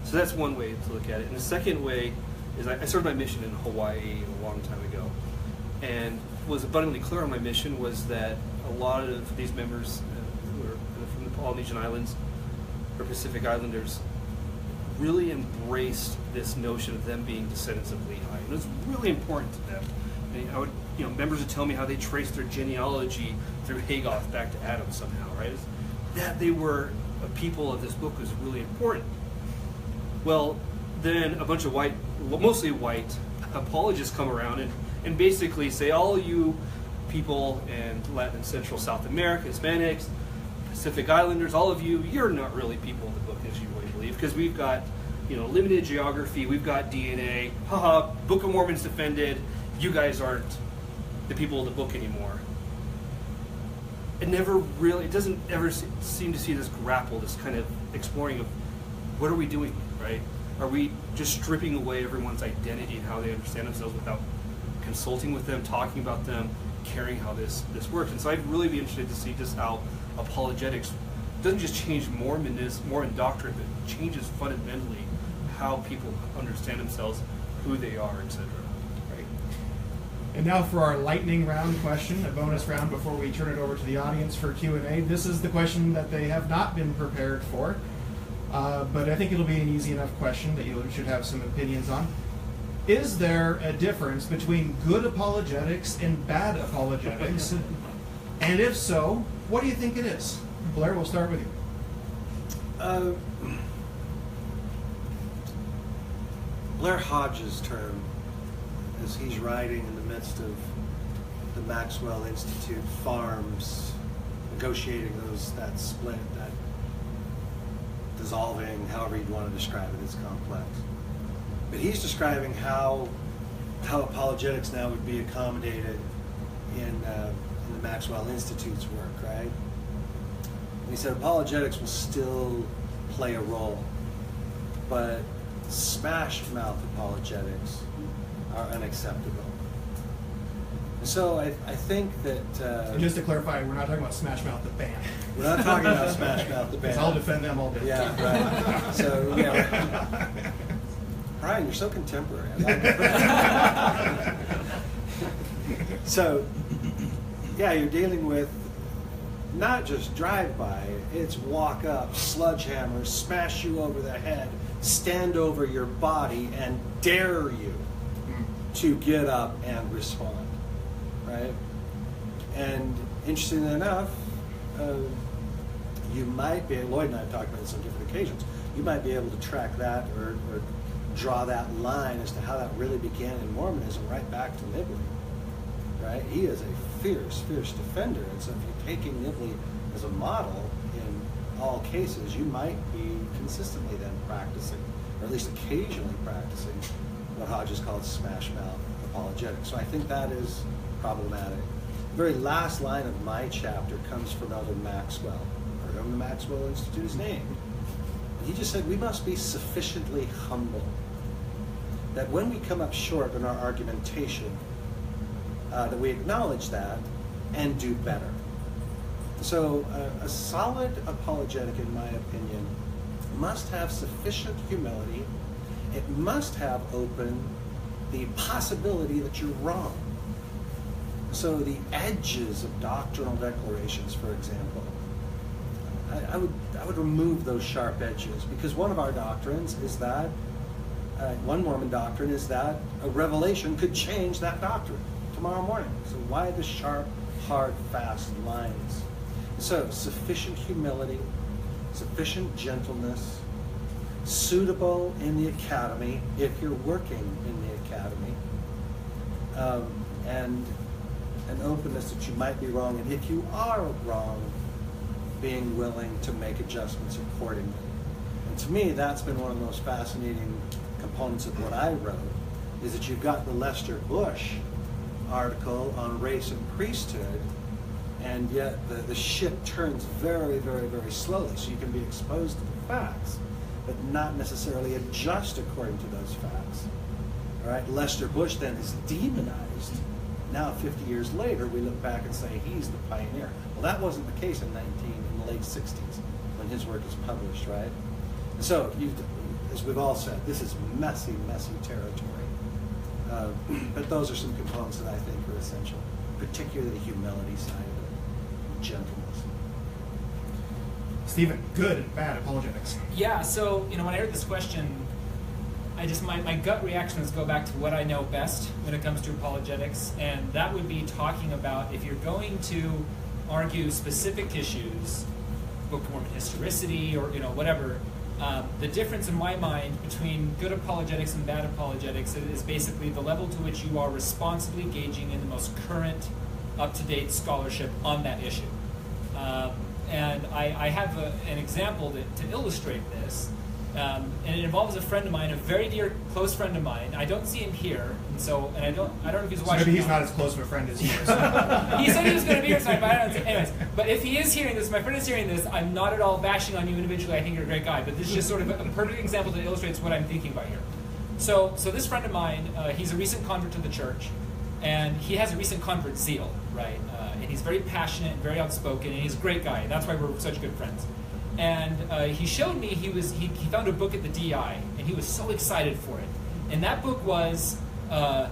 So that's one way to look at it. And the second way is I started my mission in Hawaii a long time ago, and was abundantly clear on my mission was that a lot of these members who are from the Polynesian Islands or Pacific Islanders really embraced this notion of them being descendants of Lehi. And it was really important to them. Members would tell me how they traced their genealogy through Hagoth back to Adam somehow, right? That they were a people of this book was really important. Well, then a bunch of mostly white apologists come around and basically say, all you people in Latin and Central South America, Hispanics, Pacific Islanders, all of you, you're not really people in the book as you really believe, because we've got limited geography, we've got DNA, haha, Book of Mormon's defended, you guys aren't the people of the book anymore. It doesn't ever seem to see this grapple, this kind of exploring of what are we doing, right? Are we just stripping away everyone's identity and how they understand themselves without consulting with them, talking about them, caring how this works? And so I'd really be interested to see just how apologetics doesn't just change Mormon doctrine, but changes fundamentally how people understand themselves, who they are, etc. Right. And now for our lightning round question, a bonus round before we turn it over to the audience for Q&A. This is the question that they have not been prepared for, but I think it'll be an easy enough question that you should have some opinions on. Is there a difference between good apologetics and bad apologetics? And if so, what do you think it is? Blair, we'll start with you. Blair Hodges' term, as he's writing in the midst of the Maxwell Institute farms, negotiating that split, that dissolving, however you'd want to describe it, it's complex. But he's describing how apologetics now would be accommodated in the Maxwell Institute's work, right? And he said apologetics will still play a role, but smash mouth apologetics are unacceptable. And so I think that... and just to clarify, we're not talking about Smash Mouth the band. We're not talking about Smash Mouth the band. Because I'll defend them all day. Yeah, right. So, yeah. Brian, you're so contemporary. So, yeah, you're dealing with not just drive-by, it's walk up, sledgehammer, smash you over the head, stand over your body, and dare you to get up and respond, right? And interestingly enough, you might be, Lloyd and I have talked about this on different occasions, you might be able to track that or draw that line as to how that really began in Mormonism right back to Nibley, right? He is a fierce, fierce defender, and so if you're taking Nibley as a model in all cases, you might be consistently then practicing, or at least occasionally practicing, what Hodges called smash mouth apologetics. So I think that is problematic. The very last line of my chapter comes from Elder Maxwell, or from the Maxwell Institute's name. He just said we must be sufficiently humble that when we come up short in our argumentation, that we acknowledge that and do better. So a solid apologetic, in my opinion, must have sufficient humility. It must have open the possibility that you're wrong. So the edges of doctrinal declarations, for example, I would remove those sharp edges, because one of our doctrines is that, one Mormon doctrine is that a revelation could change that doctrine tomorrow morning. So why the sharp, hard, fast lines? So sufficient humility, sufficient gentleness, suitable in the academy if you're working in the academy, and an openness that you might be wrong, and if you are wrong, being willing to make adjustments accordingly. And to me, that's been one of the most fascinating components of what I wrote, is that you've got the Lester Bush article on race and priesthood, and yet the ship turns very, very, very slowly, so you can be exposed to the facts, but not necessarily adjust according to those facts. All right, Lester Bush then is demonized. Now, 50 years later, we look back and say he's the pioneer. Well, that wasn't the case in the late 60s when his work was published, right? So, as we've all said, this is messy, messy territory. But those are some components that I think are essential, particularly the humility side of it, gentleness. Stephen, good and bad apologetics. Yeah, so, when I heard this question, my gut reaction is go back to what I know best when it comes to apologetics, and that would be talking about if you're going to argue specific issues, Book of Mormon historicity or whatever, the difference in my mind between good apologetics and bad apologetics is basically the level to which you are responsibly engaging in the most current, up-to-date scholarship on that issue. And I have an example to illustrate this. And it involves a friend of mine, a very dear, close friend of mine. I don't see him here, and I don't know if he's So watching. maybe he's not as close of a friend as you. He said he was going to be here tonight, but I don't. Anyways, but if he is hearing this, my friend is hearing this, I'm not at all bashing on you individually. I think you're a great guy, but this is just sort of a perfect example that illustrates what I'm thinking about here. So this friend of mine, he's a recent convert to the church, and he has a recent convert zeal, right? And he's very passionate, very outspoken, and he's a great guy. That's why we're such good friends. And he showed me he found a book at the DI, and he was so excited for it. And that book was The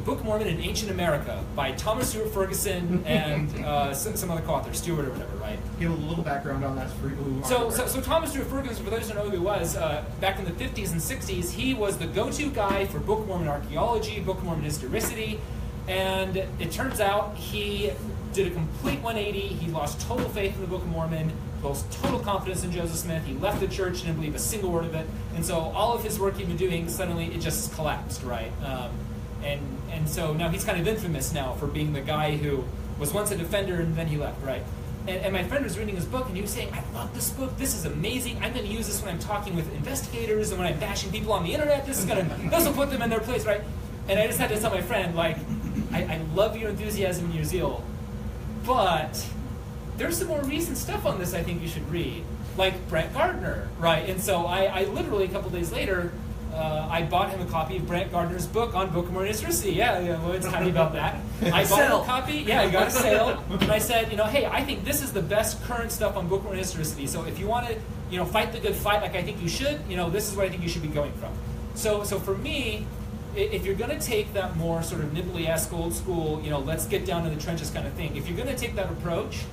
Book of Mormon in Ancient America by Thomas Stewart Ferguson and some other co-author, Stewart or whatever, right? Give a little background on that for people who aren't So aware. Thomas Stewart Ferguson, for those who don't know who he was, back in the 50s and 60s, he was the go-to guy for Book of Mormon archaeology, Book of Mormon historicity, and it turns out he did a complete 180. He lost total faith in the Book of Mormon, lost total confidence in Joseph Smith. He left the church and didn't believe a single word of it. And so all of his work he'd been doing, suddenly it just collapsed, right? And so now he's kind of infamous now for being the guy who was once a defender and then he left, right? And my friend was reading his book and he was saying, I love this book, this is amazing, I'm going to use this when I'm talking with investigators and when I'm bashing people on the internet, this will put them in their place, right? And I just had to tell my friend, like, I love your enthusiasm and your zeal, but there's some more recent stuff on this I think you should read, like Brent Gardner, right? And so I literally, a couple days later, I bought him a copy of Brent Gardner's book on Book of Mormon historicity. Yeah, well, it's happy about that. I bought him a copy. Yeah, I got a sale. And I said, hey, I think this is the best current stuff on Book of Mormon historicity. So if you want to, fight the good fight like I think you should, this is what I think you should be going from. So for me, if you're going to take that more sort of nibbly-esque, old school, let's get down to the trenches kind of thing, if you're going to take that approach,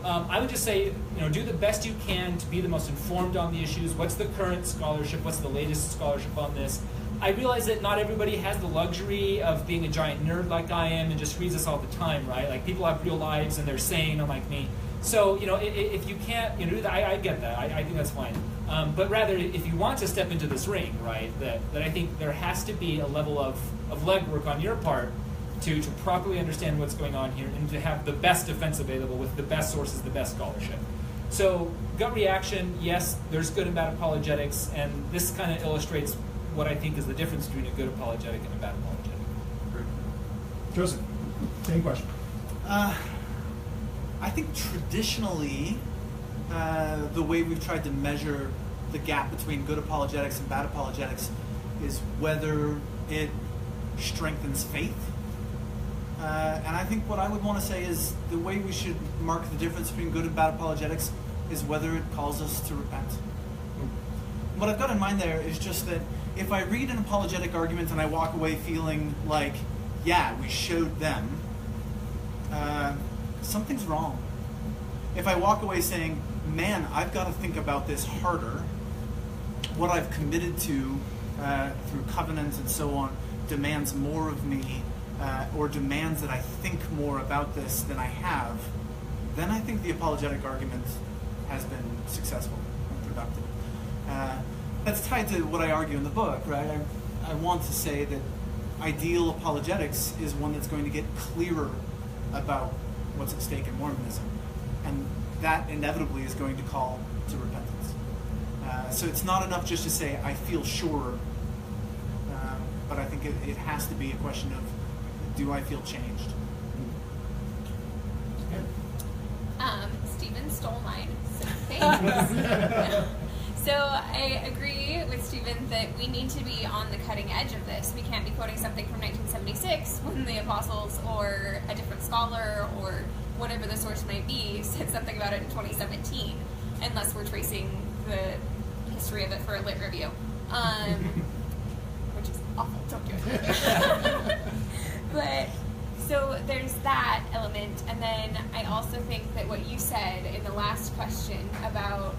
I would just say, do the best you can to be the most informed on the issues. What's the current scholarship? What's the latest scholarship on this? I realize that not everybody has the luxury of being a giant nerd like I am and just reads this all the time, right? Like, people have real lives and they're sane, unlike me. So, if you can't, do that, I get that. I think that's fine. But rather, if you want to step into this ring, right, that I think there has to be a level of legwork on your part to properly understand what's going on here and to have the best defense available with the best sources, the best scholarship. So, gut reaction, yes, there's good and bad apologetics, and this kind of illustrates what I think is the difference between a good apologetic and a bad apologetic. Joseph, same question. I think traditionally, the way we've tried to measure the gap between good apologetics and bad apologetics is whether it strengthens faith. And I think what I would want to say is the way we should mark the difference between good and bad apologetics is whether it calls us to repent. What I've got in mind there is just that if I read an apologetic argument and I walk away feeling like, yeah, we showed them, something's wrong. If I walk away saying, man, I've got to think about this harder, what I've committed to through covenants and so on demands more of me, or demands that I think more about this than I have, then I think the apologetic argument has been successful and productive. That's tied to what I argue in the book, right? I want to say that ideal apologetics is one that's going to get clearer about what's at stake in Mormonism. And that inevitably is going to call to repentance. So it's not enough just to say, I feel sure, but I think it has to be a question of, do I feel changed? Stephen stole mine, so thanks. So I agree with Stephen that we need to be on the cutting edge of this. We can't be quoting something from 1976 when the apostles or a different scholar or whatever the source might be said something about it in 2017, unless we're tracing the history of it for a lit review, which is awful. Don't do it. But so there's that element, and then I also think that what you said in the last question about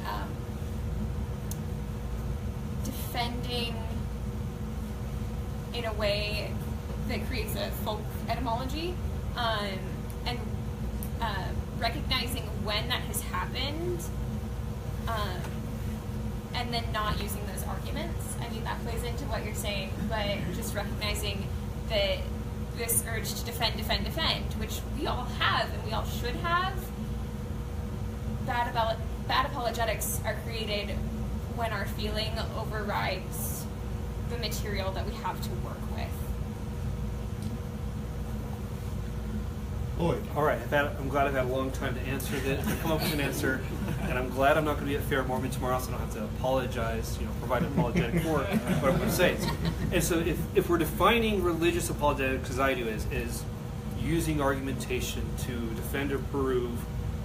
defending in a way that creates a folk etymology, and recognizing when that has happened, and then not using those arguments. I mean, that plays into what you're saying, but just recognizing that this urge to defend, which we all have and we all should have, bad apologetics are created when our feeling overrides the material that we have to work with. Lloyd. All right, I'm glad I've had a long time to answer this, to come up with an answer, and I'm glad I'm not going to be at Fair Mormon tomorrow, so I don't have to apologize, provide an apologetic for what I'm going to say. And so if we're defining religious apologetics, as I do, is using argumentation to defend or prove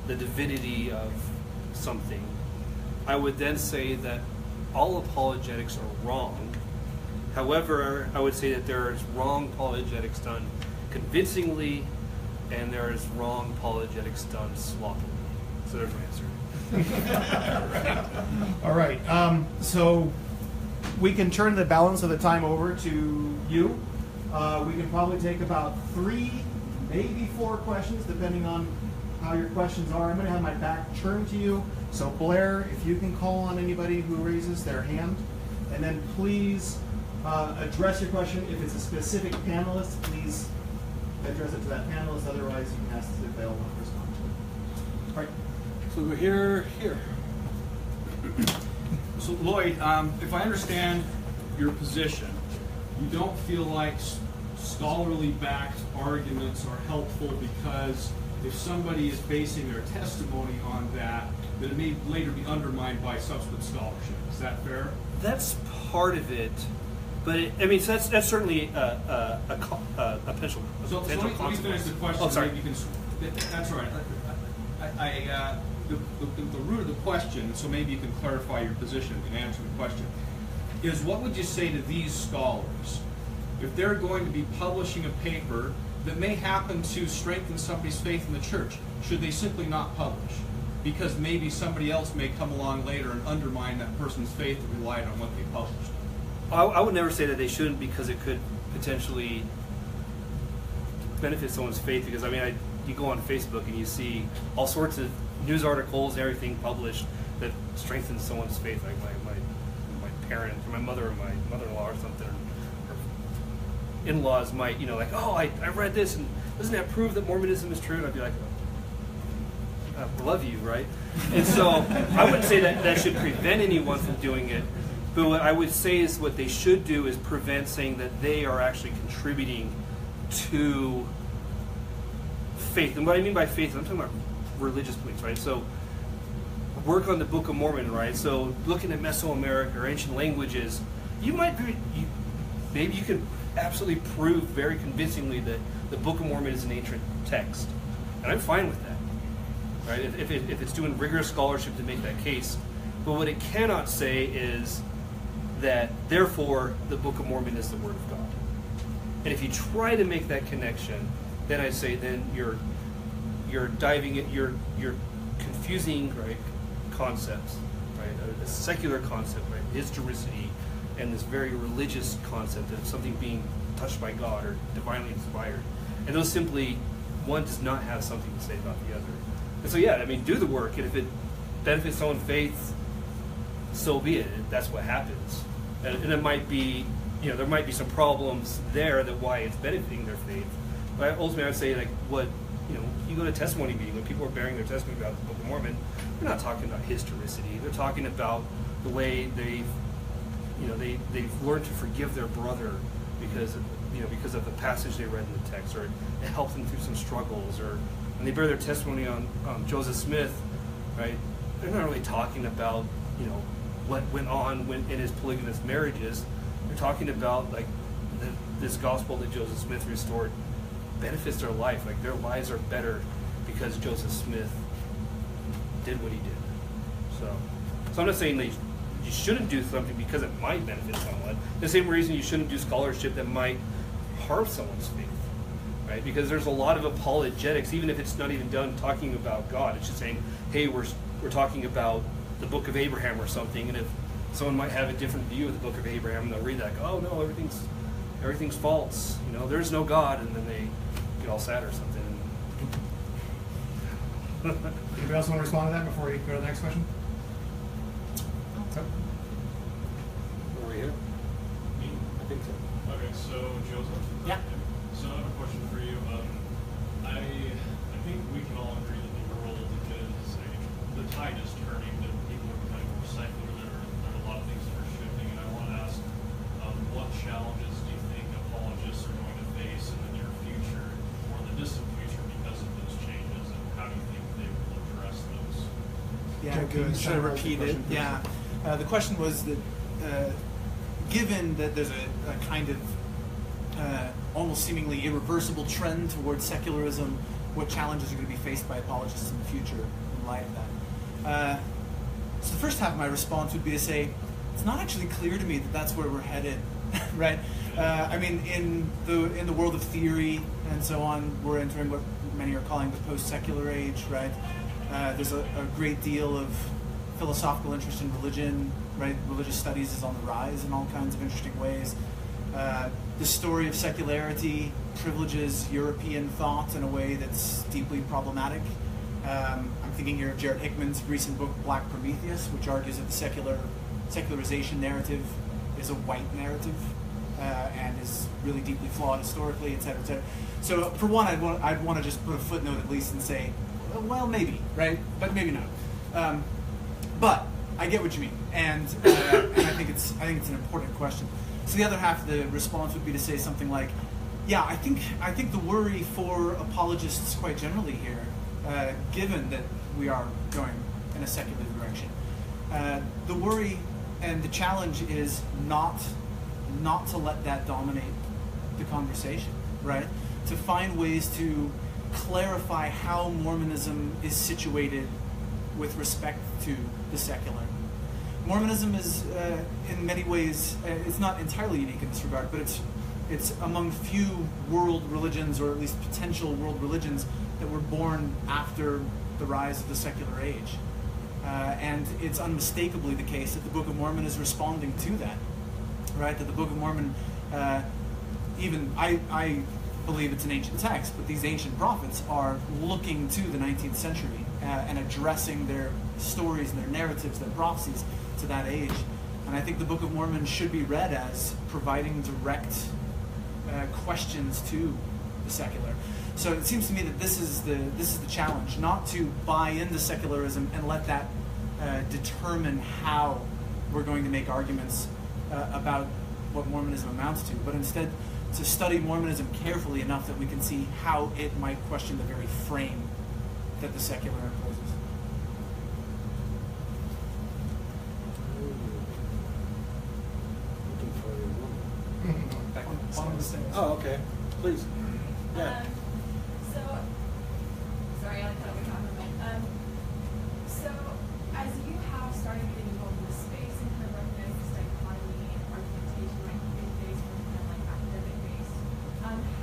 the divinity of something, I would then say that all apologetics are wrong. However, I would say that there is wrong apologetics done convincingly, and there is wrong apologetics done sloppily. So there's my answer. All right. So we can turn the balance of the time over to you. We can probably take about 3, maybe 4 questions, depending on how your questions are. I'm going to have my back turned to you. So Blair, if you can call on anybody who raises their hand, and then please address your question. If it's a specific panelist, please address it to that panelist. Otherwise, you can ask if they'll want to respond to it. All right. So we're here. So Lloyd, if I understand your position, you don't feel like scholarly backed arguments are helpful because if somebody is basing their testimony on that, then it may later be undermined by subsequent scholarship. Is that fair? That's part of it, but so that's certainly a potential. So let me finish the question. Oh, sorry. Maybe you can, that's all right. The root of the question, so maybe you can clarify your position and answer the question, is what would you say to these scholars if they're going to be publishing a paper that may happen to strengthen somebody's faith in the church? Should they simply not publish? Because maybe somebody else may come along later and undermine that person's faith that relied on what they published. I would never say that they shouldn't, because it could potentially benefit someone's faith. Because you go on Facebook and you see all sorts of news articles and everything published that strengthens someone's faith, like my parent or my mother or my mother-in-law or something, or in-laws might, I read this, and doesn't that prove that Mormonism is true? And I'd be like, I love you, right? And so I wouldn't say that should prevent anyone from doing it, but what I would say is what they should do is prevent saying that they are actually contributing to faith. And what I mean by faith, I'm talking about religious beliefs, right? So work on the Book of Mormon, right? So looking at Mesoamerica or ancient languages, maybe you can absolutely prove very convincingly that the Book of Mormon is an ancient text. And I'm fine with that, right? If it's doing rigorous scholarship to make that case. But what it cannot say is that, therefore, the Book of Mormon is the Word of God. And if you try to make that connection, then I say then you're diving it, you're confusing, right, concepts, right? A secular concept, right? Historicity, and this very religious concept of something being touched by God or divinely inspired. And those simply, one does not have something to say about the other. And so do the work, and if it benefits someone's faith, so be it. That's what happens. And it might be, there might be some problems there that why it's benefiting their faith. But ultimately I would say, you go to a testimony meeting when people are bearing their testimony about the Book of Mormon, they're not talking about historicity. They're talking about the way they've learned to forgive their brother because of the passage they read in the text, or it helped them through some struggles, or when they bear their testimony on Joseph Smith, right? They're not really talking about what went on in his polygamous marriages. They're talking about this gospel that Joseph Smith restored benefits their life. Like their lives are better because Joseph Smith did what he did. So I'm not saying that you shouldn't do something because it might benefit someone. The same reason you shouldn't do scholarship that might harm someone's faith, right? Because there's a lot of apologetics, even if it's not even done talking about God. It's just saying, hey, we're talking about the Book of Abraham or something, and if someone might have a different view of the Book of Abraham, and they'll read that, go, oh no, everything's false. There's no God, and then they get all sad or something. Anybody else want to respond to that before we go to the next question? Over here. Me? I think so. Okay, so Joseph. Yeah. So I have a question for you. I think we can all agree that the world is the tide is turning, that people are becoming more secular, that are Can you Should I summarize the repeat it? question, please? Yeah. The question was that given that there's a kind of almost seemingly irreversible trend towards secularism, what challenges are going to be faced by apologists in the future in light of that? So the first half of my response would be to say, it's not actually clear to me that that's where we're headed, right? I mean, in the world of theory and so on, we're entering what many are calling the post-secular age, right? There's a great deal of philosophical interest in religion, right? Religious studies is on the rise in all kinds of interesting ways. The story of secularity privileges European thought in a way that's deeply problematic. I'm thinking here of Jared Hickman's recent book, Black Prometheus, which argues that the secularization narrative is a white narrative and is really deeply flawed historically, et cetera, et cetera. So for one, I'd want to just put a footnote at least and say, well, maybe, right? But maybe not. But I get what you mean, and I think it's an important question. So the other half of the response would be to say something like, yeah, I think the worry for apologists quite generally here, given that we are going in a secular direction, the worry and the challenge is not to let that dominate the conversation, right? To find ways to clarify how Mormonism is situated with respect to the secular. Mormonism is, in many ways, it's not entirely unique in this regard, but it's among few world religions, or at least potential world religions, that were born after the rise of the secular age. And it's unmistakably the case that the Book of Mormon is responding to that, right? That the Book of Mormon, even I believe it's an ancient text, but these ancient prophets are looking to the 19th century and addressing their stories and their narratives, their prophecies to that age. And I think the Book of Mormon should be read as providing direct questions to the secular. So it seems to me that this is the challenge, not to buy into secularism and let that determine how we're going to make arguments about what Mormonism amounts to, but instead to study Mormonism carefully enough that we can see how it might question the very frame that the secular imposes. Looking for a woman. Back on the bottom of the stairs. Oh, okay. Please. Yeah. So, sorry, I like how we're talking about. So, as you have started getting involved in this space and kind of recognize this dichotomy and argumentation, like faith-based or kind of like academic-based,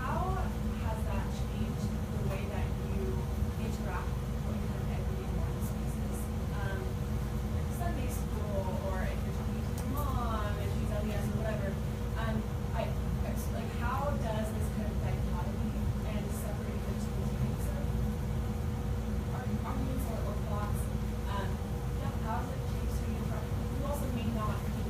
how has that changed the way that you interact with what you kind of everyday Mormon spaces? Like Sunday school, or if you're talking to your mom and she's LDS or whatever, like how does this kind of dichotomy and separating the two types of arguments or thoughts, how does it change who you interact with? You also may not think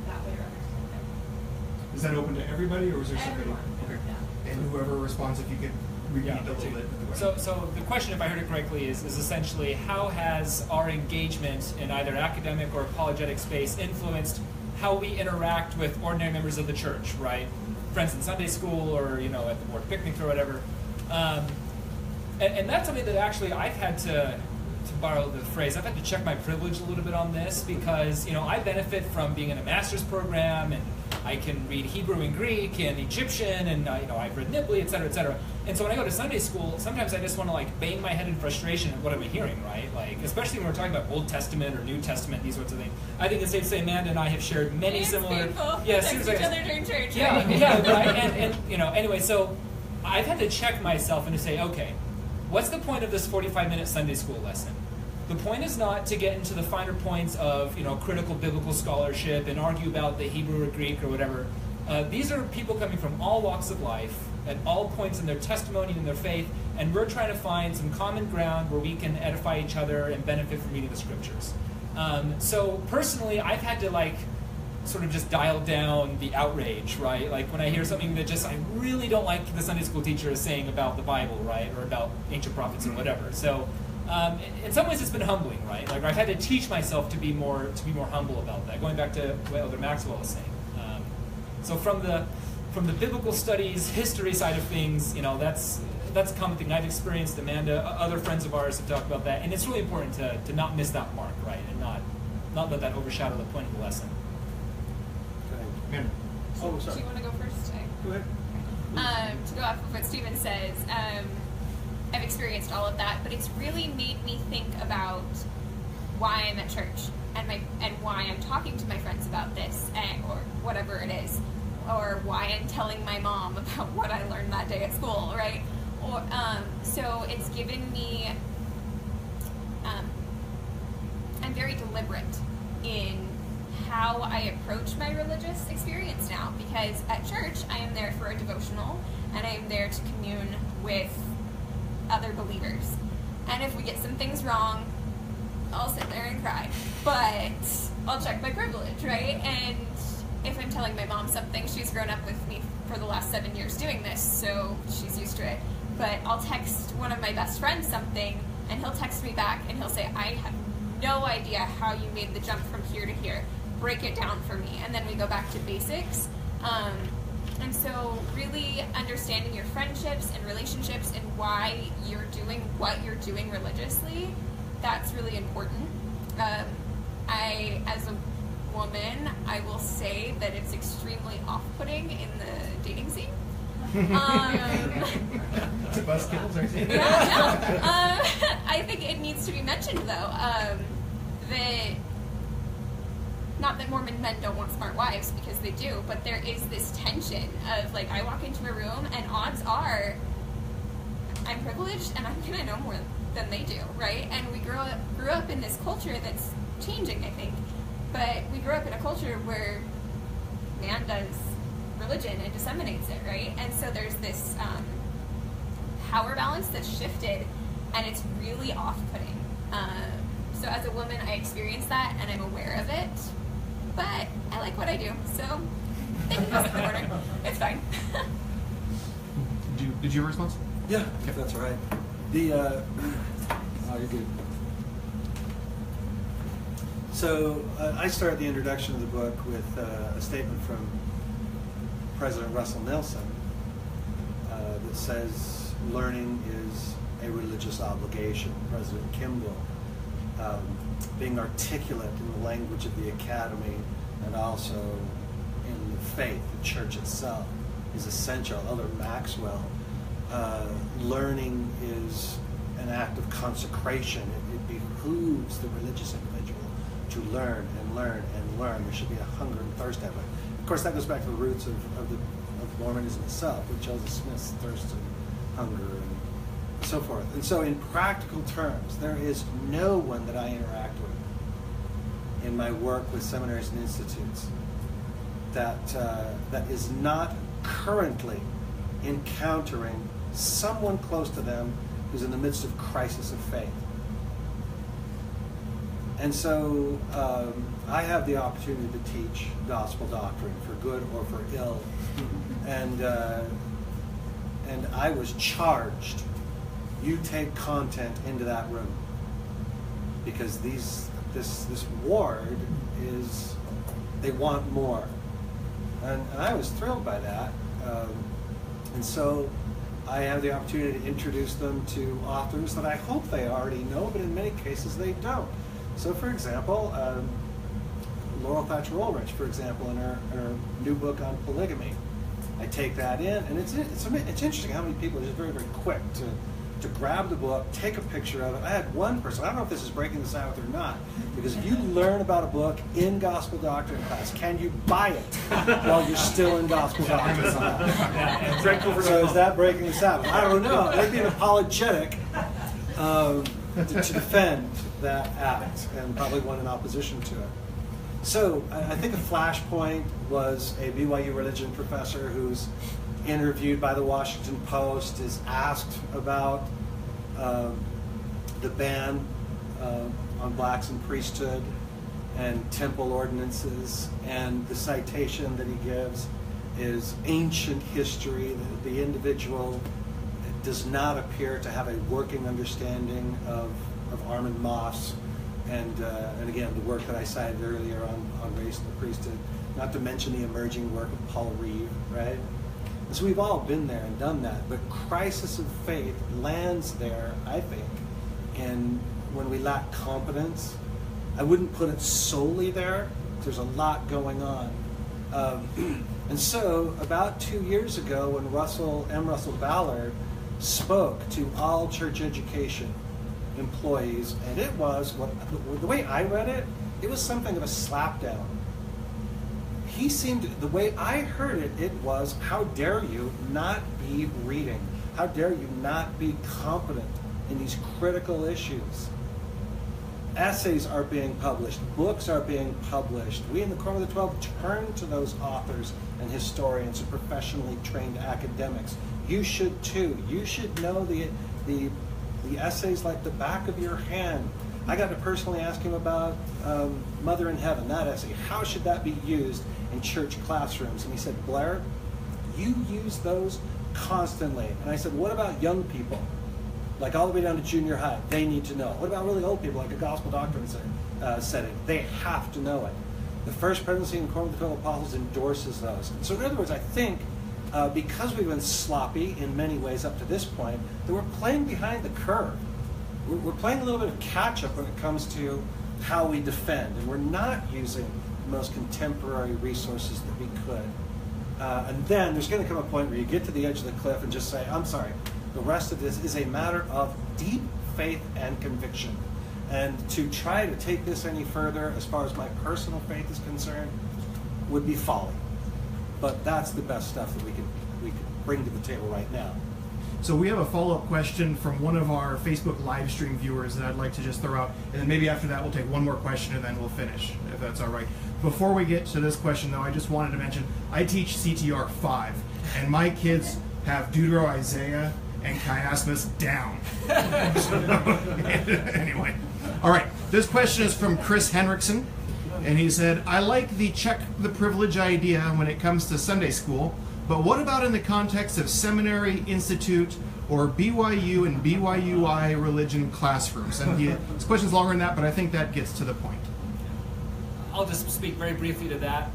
that way or understand that. Is that open to everybody, or is there somebody? Everyone, Okay. yeah. And whoever responds, if you could repeat a little bit. So the question, if I heard it correctly, is essentially how has our engagement in either academic or apologetic space influenced how we interact with ordinary members of the church, right? Friends in Sunday school, or at the board picnic or whatever. And that's something that actually I've had to borrow the phrase, I've had to check my privilege a little bit on this, because I benefit from being in a master's program, and I can read Hebrew and Greek and Egyptian, and I've read Nibley, et cetera, et cetera. And so when I go to Sunday school, sometimes I just want to bang my head in frustration at what I'm hearing, right? Especially when we're talking about Old Testament or New Testament, these sorts of things. I think it's safe to say Amanda and I have shared many similar. Yeah, next to each other during church. Yeah, Right? yeah, right. And anyway, so I've had to check myself and to say, okay, what's the point of this 45-minute Sunday school lesson? The point is not to get into the finer points of critical biblical scholarship and argue about the Hebrew or Greek or whatever. These are people coming from all walks of life at all points in their testimony and their faith, and we're trying to find some common ground where we can edify each other and benefit from reading the scriptures. So personally, I've had to sort of just dial down the outrage, right? When I hear something that I really don't like the Sunday school teacher is saying about the Bible, right, or about ancient prophets or whatever. So in some ways, it's been humbling, right? I've had to teach myself to be more humble about that. Going back to what Elder Maxwell was saying. So from the biblical studies, history side of things, that's a common thing I've experienced. Amanda, other friends of ours have talked about that, and it's really important to not miss that mark, right, and not let that overshadow the point of the lesson. Amanda. Oh, Do sorry. you want to go first? Go ahead. To go off of what Stephen says, I've experienced all of that, but it's really made me think about why I'm at church and why I'm talking to my friends about this, or whatever it is, or why I'm telling my mom about what I learned that day at school, right? Or so it's given me. I'm very deliberate in how I approach my religious experience now, because at church I am there for a devotional and I am there to commune with other believers. And if we get some things wrong, I'll sit there and cry. But I'll check my privilege, right? And if I'm telling my mom something, she's grown up with me for the last 7 years doing this, so she's used to it. But I'll text one of my best friends something, and he'll text me back, and he'll say, I have no idea how you made the jump from here to here. Break it down for me. And then we go back to basics. And so really understanding your friendships and relationships and why you're doing what you're doing religiously, that's really important. As a woman, I will say that it's extremely off-putting in the dating scene. Buzzkills, are you? Yeah. I think it needs to be mentioned, though, that not that Mormon men don't want smart wives, because they do, but there is this tension of, like, I walk into a room and odds are I'm privileged and I'm gonna know more than they do, right? And we grew up in this culture that's changing, I think, but we grew up in a culture where man does religion and disseminates it, right? And so there's this power balance that's shifted, and it's really off-putting. So as a woman, I experience that, and I'm aware of it, but I like what I do, so thank you for the corner. It's fine. Did you have a response? Yeah, if that's all right. Oh, you're good. So I started the introduction of the book with a statement from President Russell Nelson that says learning is a religious obligation. President Kimball, being articulate in the language of the academy and also in the faith, the church itself, is essential. Elder Maxwell, learning is an act of consecration. It behooves the religious individual to learn and learn and learn. There should be a hunger and thirst of it. Of course, that goes back to the roots of Mormonism itself, with Joseph Smith's thirst and hunger and so forth. And so in practical terms, there is no one that I interact with in my work with seminaries and institutes that is not currently encountering someone close to them who's in the midst of crisis of faith. And so I have the opportunity to teach gospel doctrine for good or for ill. And I was charged, you take content into that room, because this ward is, they want more. And I was thrilled by that. And so I have the opportunity to introduce them to authors that I hope they already know, but in many cases they don't. So for example, Laurel Thatcher Ulrich, for example, in her new book on polygamy, I take that in, and it's interesting how many people are just very, very quick to grab the book, take a picture of it. I had one person, I don't know if this is breaking the Sabbath or not, because if you learn about a book in gospel doctrine class, can you buy it while you're still in gospel doctrine class? So is that breaking the Sabbath? I don't know. It'd be an apologetic to defend that act, and probably one in opposition to it. So I think a flashpoint was a BYU religion professor who's interviewed by the Washington Post, is asked about the ban on blacks in priesthood and temple ordinances, and the citation that he gives is ancient history. The individual does not appear to have a working understanding of Armand Moss, and again, the work that I cited earlier on race and the priesthood, not to mention the emerging work of Paul Reeve, right? So we've all been there and done that, but crisis of faith lands there, I think, and when we lack competence. I wouldn't put it solely there. There's a lot going on. And so about 2 years ago when M. Russell Ballard spoke to all church education employees, and it was, the way I read it, it was something of a slapdown. He seemed, the way I heard it, it was, how dare you not be reading? How dare you not be competent in these critical issues? Essays are being published, books are being published. We in the Quorum of the 12 turn to those authors and historians and professionally trained academics. You should too. You should know the essays like the back of your hand. I got to personally ask him about Mother in Heaven, that essay. How should that be used in church classrooms? And he said, Blair, you use those constantly. And I said, what about young people? Like all the way down to junior high, they need to know. What about really old people, like a gospel doctrine setting? They have to know it. The First Presidency and Quorum of the 12 Apostles endorses those. And so in other words, I think because we've been sloppy in many ways up to this point, that we're playing behind the curve. We're playing a little bit of catch-up when it comes to how we defend, and we're not using the most contemporary resources that we could. And then there's going to come a point where you get to the edge of the cliff and just say, I'm sorry, the rest of this is a matter of deep faith and conviction. And to try to take this any further, as far as my personal faith is concerned, would be folly. But that's the best stuff that we could bring to the table right now. So we have a follow-up question from one of our Facebook live stream viewers that I'd like to just throw out, and then maybe after that we'll take one more question and then we'll finish, if that's all right. Before we get to this question, though, I just wanted to mention I teach CTR 5, and my kids have Deutero Isaiah and Chiasmus down. Anyway, all right. This question is from Chris Henriksen, and he said, I like the check the privilege idea when it comes to Sunday school, but what about in the context of seminary, institute, or BYU and BYUI religion classrooms? And this question's longer than that, but I think that gets to the point. I'll just speak very briefly to that.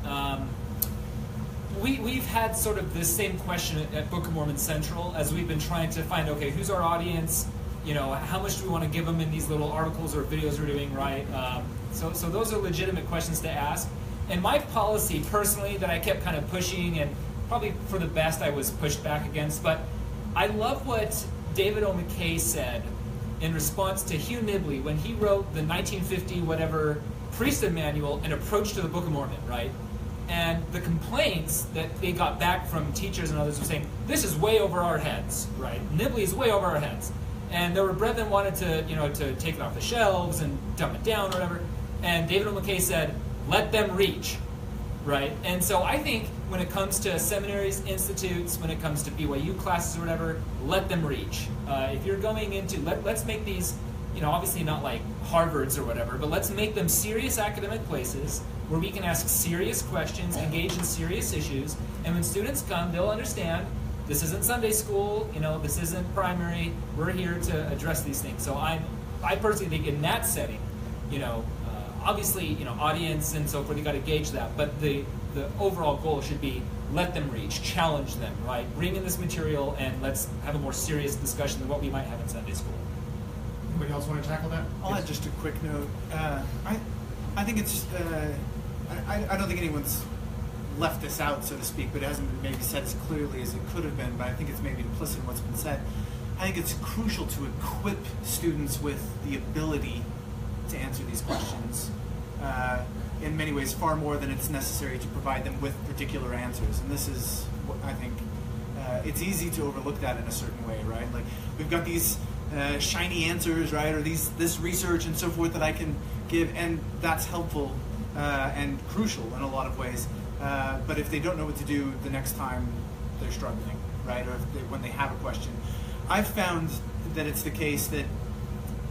We've had sort of this same question at Book of Mormon Central as we've been trying to find, okay, who's our audience? You know, how much do we want to give them in these little articles or videos we're doing, right? So those are legitimate questions to ask. And my policy, personally, that I kept kind of pushing, and probably for the best I was pushed back against, but I love what David O. McKay said in response to Hugh Nibley when he wrote the 1950 whatever priesthood manual, An Approach to the Book of Mormon, right? And the complaints that they got back from teachers and others were saying, this is way over our heads, right? Nibley is way over our heads. And there were brethren wanted to take it off the shelves and dumb it down or whatever. And David O. McKay said, let them reach, right? And so I think when it comes to seminaries, institutes, when it comes to BYU classes or whatever, let them reach. If you're going into, let's make these, obviously not like Harvard's or whatever, but let's make them serious academic places where we can ask serious questions, engage in serious issues, and when students come, they'll understand this isn't Sunday school, this isn't primary, we're here to address these things. So I personally think in that setting, obviously, audience and so forth, you got to gauge that, but the overall goal should be let them reach, challenge them, right? Bring in this material and let's have a more serious discussion than what we might have in Sunday school. Anybody else want to tackle that? I'll add just a quick note. I think it's, I don't think anyone's left this out, so to speak, but it hasn't been maybe said as clearly as it could have been, but I think it's maybe implicit in what's been said. I think it's crucial to equip students with the ability to answer these questions in many ways far more than it's necessary to provide them with particular answers. And this is what I think, it's easy to overlook that in a certain way, right? Like we've got these shiny answers, right, or this research and so forth that I can give, and that's helpful and crucial in a lot of ways. But if they don't know what to do the next time they're struggling, right, or when they have a question, I've found that it's the case that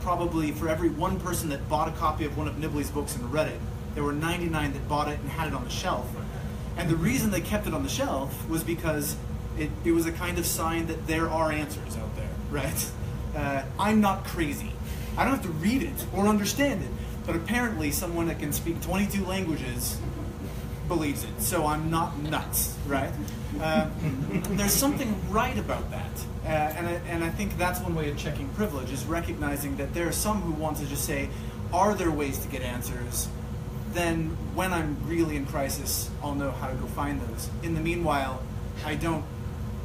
probably for every one person that bought a copy of one of Nibley's books and read it, there were 99 that bought it and had it on the shelf. And the reason they kept it on the shelf was because it was a kind of sign that there are answers out there, right? I'm not crazy. I don't have to read it or understand it, but apparently someone that can speak 22 languages believes it, so I'm not nuts, right? There's something right about that. And I think that's one way of checking privilege, is recognizing that there are some who want to just say, are there ways to get answers? Then when I'm really in crisis, I'll know how to go find those. In the meanwhile, I don't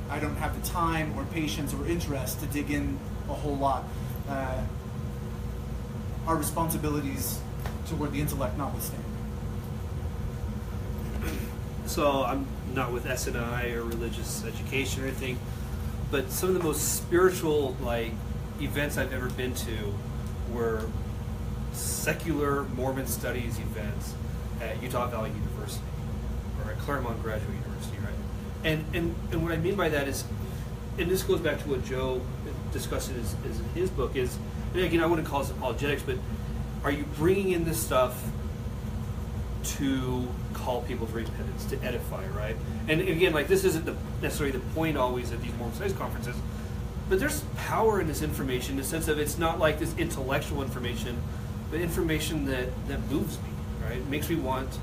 have the time or patience or interest to dig in a whole lot. Our responsibilities toward the intellect notwithstanding. So I'm not with S&I or religious education or anything, but some of the most spiritual events I've ever been to were secular Mormon studies events at Utah Valley University or at Claremont Graduate University, right? And what I mean by that is, and this goes back to what Joe discussed in his book, is, and again, I wouldn't call this apologetics, but are you bringing in this stuff to call people to repentance, to edify, right? And again, this isn't necessarily the point always at these Mormon studies conferences, but there's power in this information in the sense of it's not like this intellectual information, but information that moves me, right? It makes me want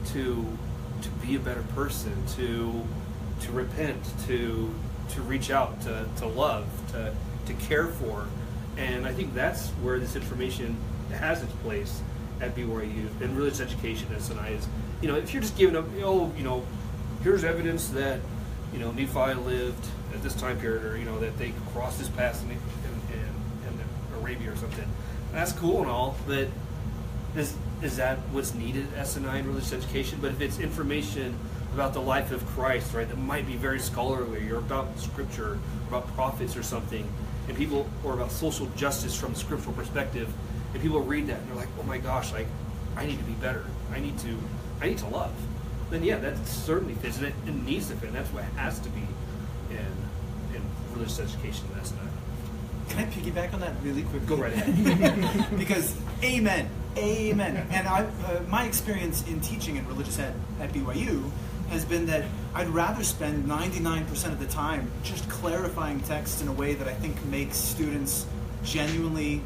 to be a better person, to repent, to reach out, to love, to care for. And I think that's where this information has its place at BYU, and religious education at SNI is, if you're just giving up, here's evidence that, Nephi lived at this time period, or, that they crossed this path in Arabia or something. That's cool and all, but is that what's needed at SNI in religious education? But if it's information about the life of Christ, right, that might be very scholarly, or about scripture, about prophets or something, and people, or about social justice from a scriptural perspective, and people read that and they're like, oh my gosh, I need to be better. I need to love. Then yeah, that certainly fits, and it needs to fit. And that's what has to be in religious education. That's not. Can I piggyback on that really quickly? Go right ahead. Because amen. And my experience in teaching in religious ed at BYU has been that I'd rather spend 99% of the time just clarifying text in a way that I think makes students genuinely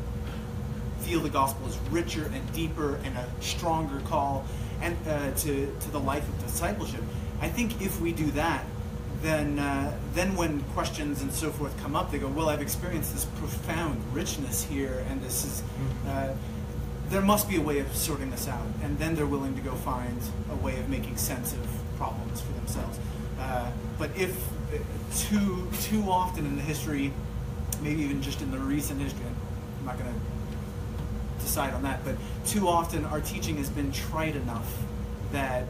feel the gospel is richer and deeper and a stronger call and to the life of discipleship. I think if we do that, then when questions and so forth come up, they go, well, I've experienced this profound richness here, and this is there must be a way of sorting this out, and then they're willing to go find a way of making sense of problems for themselves. But if too often in the history, maybe even just in the recent history, I'm not going to decide on that, but too often our teaching has been trite enough that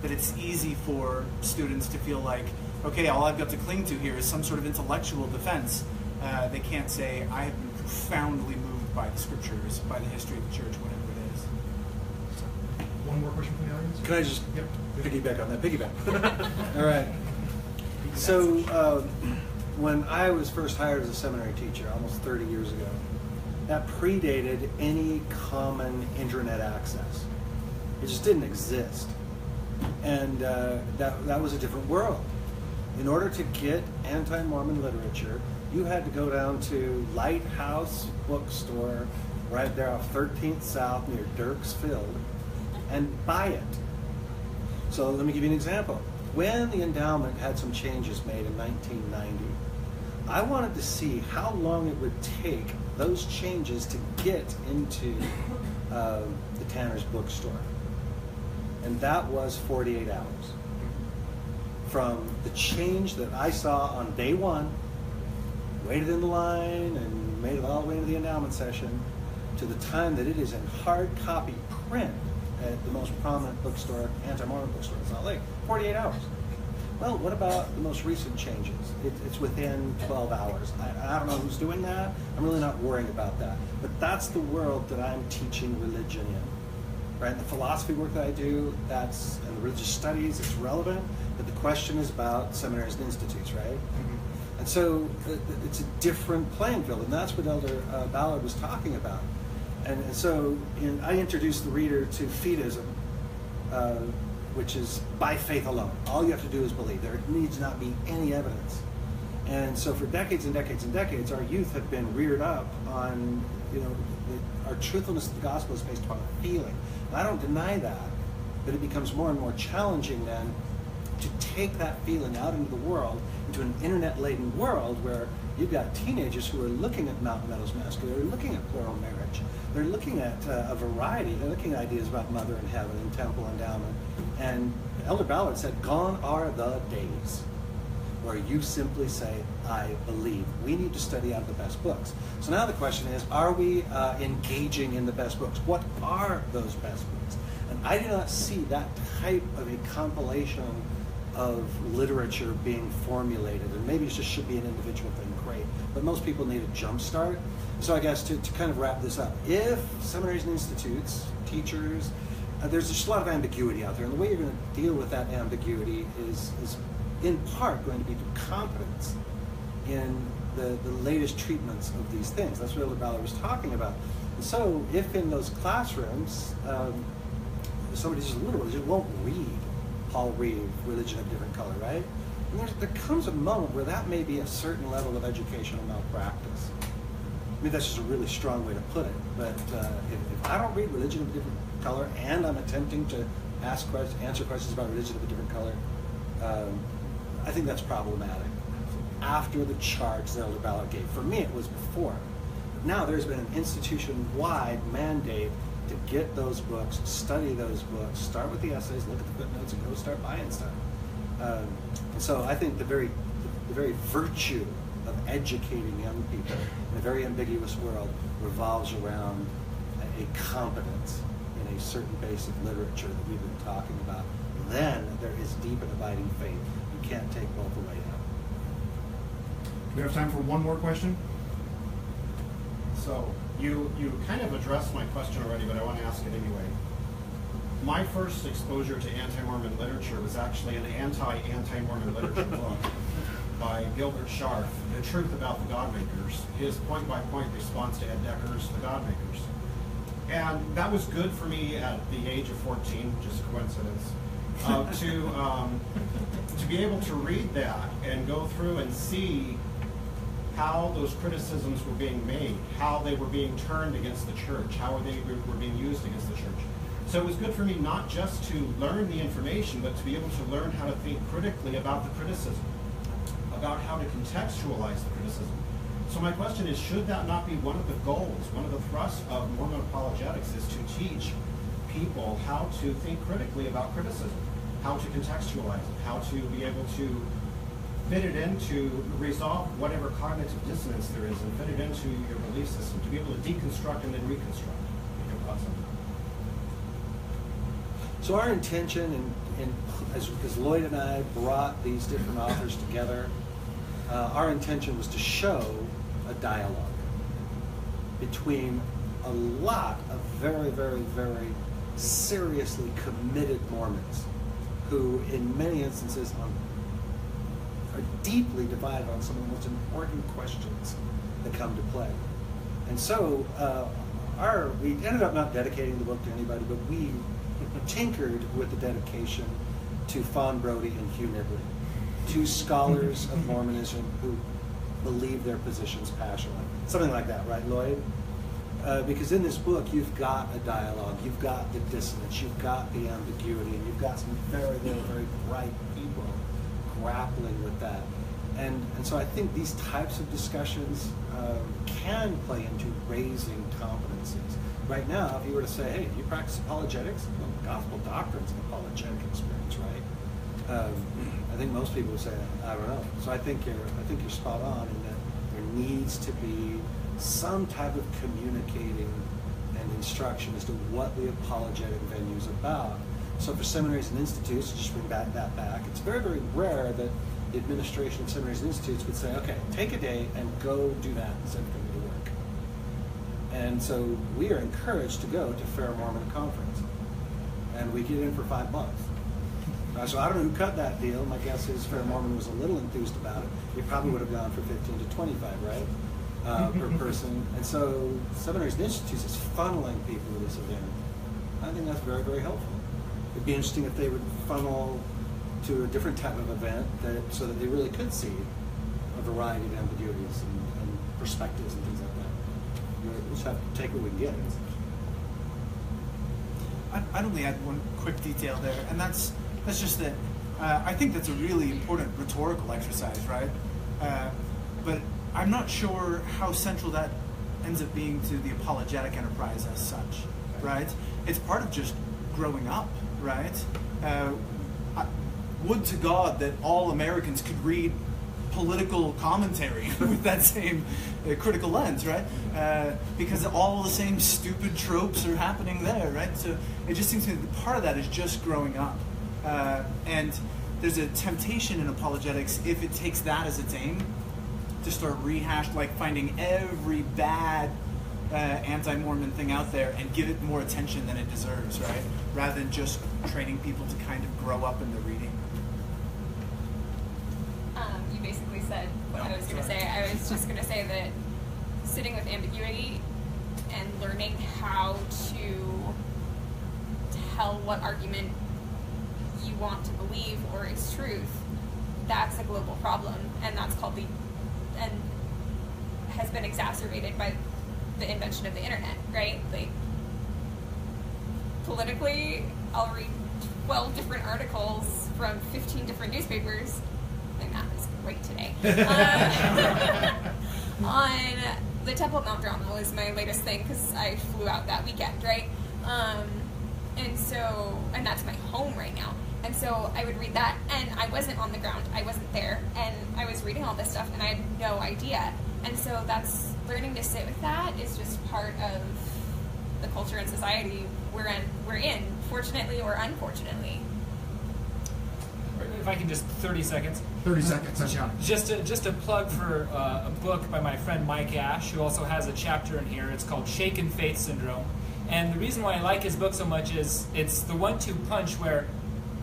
it's easy for students to feel like, okay, all I've got to cling to here is some sort of intellectual defense. They can't say, I have been profoundly moved by the scriptures, by the history of the church, whatever it is. One more question from the audience? Can I just Yep. piggyback on that? Piggyback. All right. So when I was first hired as a seminary teacher almost 30 years ago, that predated any common internet access. It just didn't exist. And that was a different world. In order to get anti-Mormon literature, you had to go down to Lighthouse Bookstore right there off 13th South near Dirks Field and buy it. So let me give you an example. When the endowment had some changes made in 1990, I wanted to see how long it would take those changes to get into the Tanner's bookstore. And that was 48 hours. From the change that I saw on day one, waited in the line and made it all the way into the endowment session, to the time that it is in hard copy print at the most prominent bookstore, anti-Mormon bookstore in Salt Lake, 48 hours. Well, what about the most recent changes? It's within 12 hours. I don't know who's doing that. I'm really not worrying about that. But that's the world that I'm teaching religion in. Right? The philosophy work that I do, and the religious studies, it's relevant, but the question is about seminaries and institutes, right? Mm-hmm. And so it's a different playing field, and that's what Elder Ballard was talking about. And so I introduced the reader to Fideism, which is by faith alone. All you have to do is believe. There needs not be any evidence. And so for decades and decades and decades, our youth have been reared up on, our truthfulness of the gospel is based upon a feeling. And I don't deny that, but it becomes more and more challenging then to take that feeling out into the world, into an internet-laden world where you've got teenagers who are looking at Mountain Meadows Massacre, they're looking at plural marriage, they're looking at a variety, they're looking at ideas about mother and heaven and temple endowment. And Elder Ballard said, gone are the days where you simply say, I believe. We need to study out of the best books. So now the question is, are we engaging in the best books? What are those best books? And I do not see that type of a compilation of literature being formulated. And maybe it just should be an individual thing, great. But most people need a jump start. So I guess to kind of wrap this up, if seminaries and institutes, teachers, there's just a lot of ambiguity out there. And the way you're going to deal with that ambiguity is in part going to be through competence in the latest treatments of these things. That's what Elder Ballard was talking about. And so if in those classrooms, somebody just literally just won't read Paul Reeve, Religion of Different Color, right? And there comes a moment where that may be a certain level of educational malpractice. I mean, that's just a really strong way to put it. But if I don't read Religion of a Different Color and I'm attempting to answer questions about religion of a different color, I think that's problematic. After the charge that Elder Ballard gave. For me, it was before. But now there's been an institution-wide mandate to get those books, study those books, start with the essays, look at the footnotes, and go start buying stuff. And so I think the very virtue of educating young people in a very ambiguous world revolves around a competence in a certain basic literature that we've been talking about. Then there is deep and abiding faith. You can't take both away now. We have time for one more question. So you kind of addressed my question already, but I want to ask it anyway. My first exposure to anti-Mormon literature was actually an anti-Mormon literature book by Gilbert Scharf, The Truth About the Godmakers, his point-by-point response to Ed Decker's The Godmakers. And that was good for me at the age of 14, just a coincidence, to be able to read that and go through and see how those criticisms were being made, how they were being turned against the church, how they were being used against the church. So it was good for me not just to learn the information, but to be able to learn how to think critically about the criticism, about how to contextualize the criticism. So my question is, should that not be one of the goals, one of the thrusts of Mormon apologetics, is to teach people how to think critically about criticism, how to contextualize it, how to be able to fit it into, resolve whatever cognitive dissonance there is and fit it into your belief system, to be able to deconstruct and then reconstruct. So our intention, as Lloyd and I brought these different authors together, our intention was to show a dialogue between a lot of very, very, very seriously committed Mormons who, in many instances, are deeply divided on some of the most important questions that come to play. And so we ended up not dedicating the book to anybody, but we tinkered with the dedication to Fawn Brody and Hugh Nibley, two scholars of Mormonism who believe their positions passionately. Something like that, right, Lloyd? Because in this book, you've got a dialogue, you've got the dissonance, you've got the ambiguity, and you've got some very, very, very bright people grappling with that. And so I think these types of discussions can play into raising competencies. Right now, if you were to say, hey, do you practice apologetics? Well, gospel doctrine's an apologetic experience, right? I think most people would say, I don't know. So I think you're spot on in that there needs to be some type of communicating and instruction as to what the apologetic venue is about. So for seminaries and institutes, just bring that back, it's very, very rare that the administration of seminaries and institutes would say, okay, take a day and go do that instead of coming to work. And so we are encouraged to go to Fair Mormon Conference. And we get in for 5 months. So I don't know who cut that deal. My guess is Fair Mormon was a little enthused about it. We probably would have gone for 15 to 25, right? Per person. And so seminaries and institutes is funneling people to this event. I think that's very, very helpful. It'd be interesting if they would funnel to a different type of event so that they really could see a variety of ambiguities and perspectives and things like that. We'll just have to take what we can get. I'd only add one quick detail there, and that's just that I think that's a really important rhetorical exercise, right? But I'm not sure how central that ends up being to the apologetic enterprise as such, right? It's part of just growing up, right? Would to God that all Americans could read political commentary with that same critical lens, right? Because all the same stupid tropes are happening there, right? So it just seems to me that part of that is just growing up. And there's a temptation in apologetics, if it takes that as its aim, to start like finding every bad anti-Mormon thing out there and give it more attention than it deserves, right? Rather than just training people to kind of grow up in their reading. You basically said what I was going to say. I was just going to say that sitting with ambiguity and learning how to tell what argument you want to believe or is truth, that's a global problem, and that's called and has been exacerbated by the invention of the internet, right? Like, politically, I'll read 12 different articles from 15 different newspapers. My math is great today. On the Temple Mount drama was my latest thing because I flew out that weekend, right? And that's my home right now. And so I would read that, and I wasn't on the ground. I wasn't there, and I was reading all this stuff, and I had no idea. And so that's learning to sit with that is just part of the culture and society we're in, fortunately or unfortunately. If I can just 30 seconds. 30 seconds, yeah. Just a plug for a book by my friend Mike Ash, who also has a chapter in here. It's called Shaken Faith Syndrome. And the reason why I like his book so much is it's the 1-2 punch where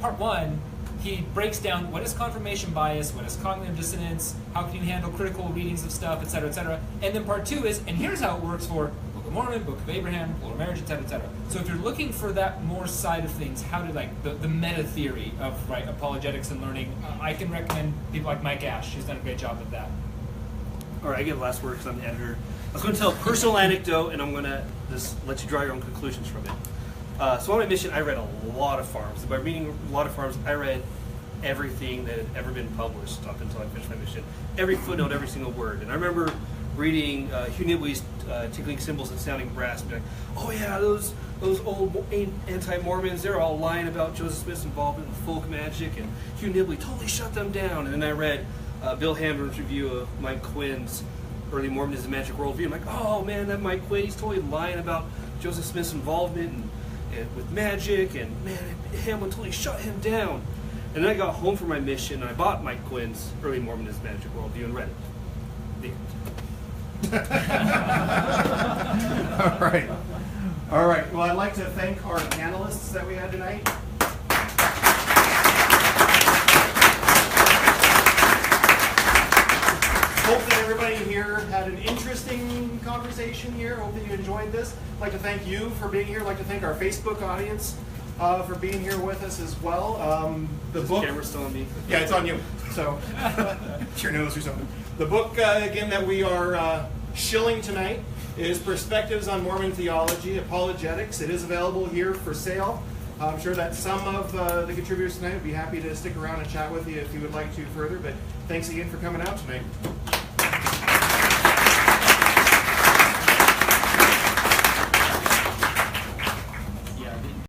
part one, he breaks down what is confirmation bias, what is cognitive dissonance, how can you handle critical readings of stuff, etc., etc. And then part two is, and here's how it works for Book of Mormon, Book of Abraham, Plural Marriage, etc., etc. So if you're looking for that more side of things, how to the meta theory of apologetics and learning, I can recommend people like Mike Ash, who's done a great job with that. All right, I get the last word because I'm the editor. I was going to tell a personal anecdote, and I'm going to just let you draw your own conclusions from it. So on my mission, I read a lot of farms. By reading a lot of farms, I read everything that had ever been published up until I finished my mission. Every footnote, every single word. And I remember reading Hugh Nibley's Tinkling Cymbals and Sounding Brass, and be like, oh yeah, those old anti-Mormons, they're all lying about Joseph Smith's involvement in folk magic, and Hugh Nibley totally shut them down. And then I read Bill Hamden's review of Mike Quinn's Early Mormonism Magic Worldview. I'm like, oh man, that Mike Quinn, he's totally lying about Joseph Smith's involvement and with magic, and man, Hamlin totally shut him down. And then I got home from my mission, and I bought Mike Quinn's Early Mormonism Magic Worldview and read it. The end. All right. All right. Well, I'd like to thank our panelists that we had tonight. Hope that everybody here had an interesting conversation here. Hope that you enjoyed this. I'd like to thank you for being here. I'd like to thank our Facebook audience for being here with us as well. The book. Camera's still on me. Yeah, it's on you. So, it's your nose or something. The book, again, that we are shilling tonight is Perspectives on Mormon Theology, Apologetics. It is available here for sale. I'm sure that some of the contributors tonight would be happy to stick around and chat with you if you would like to further. But thanks again for coming out tonight.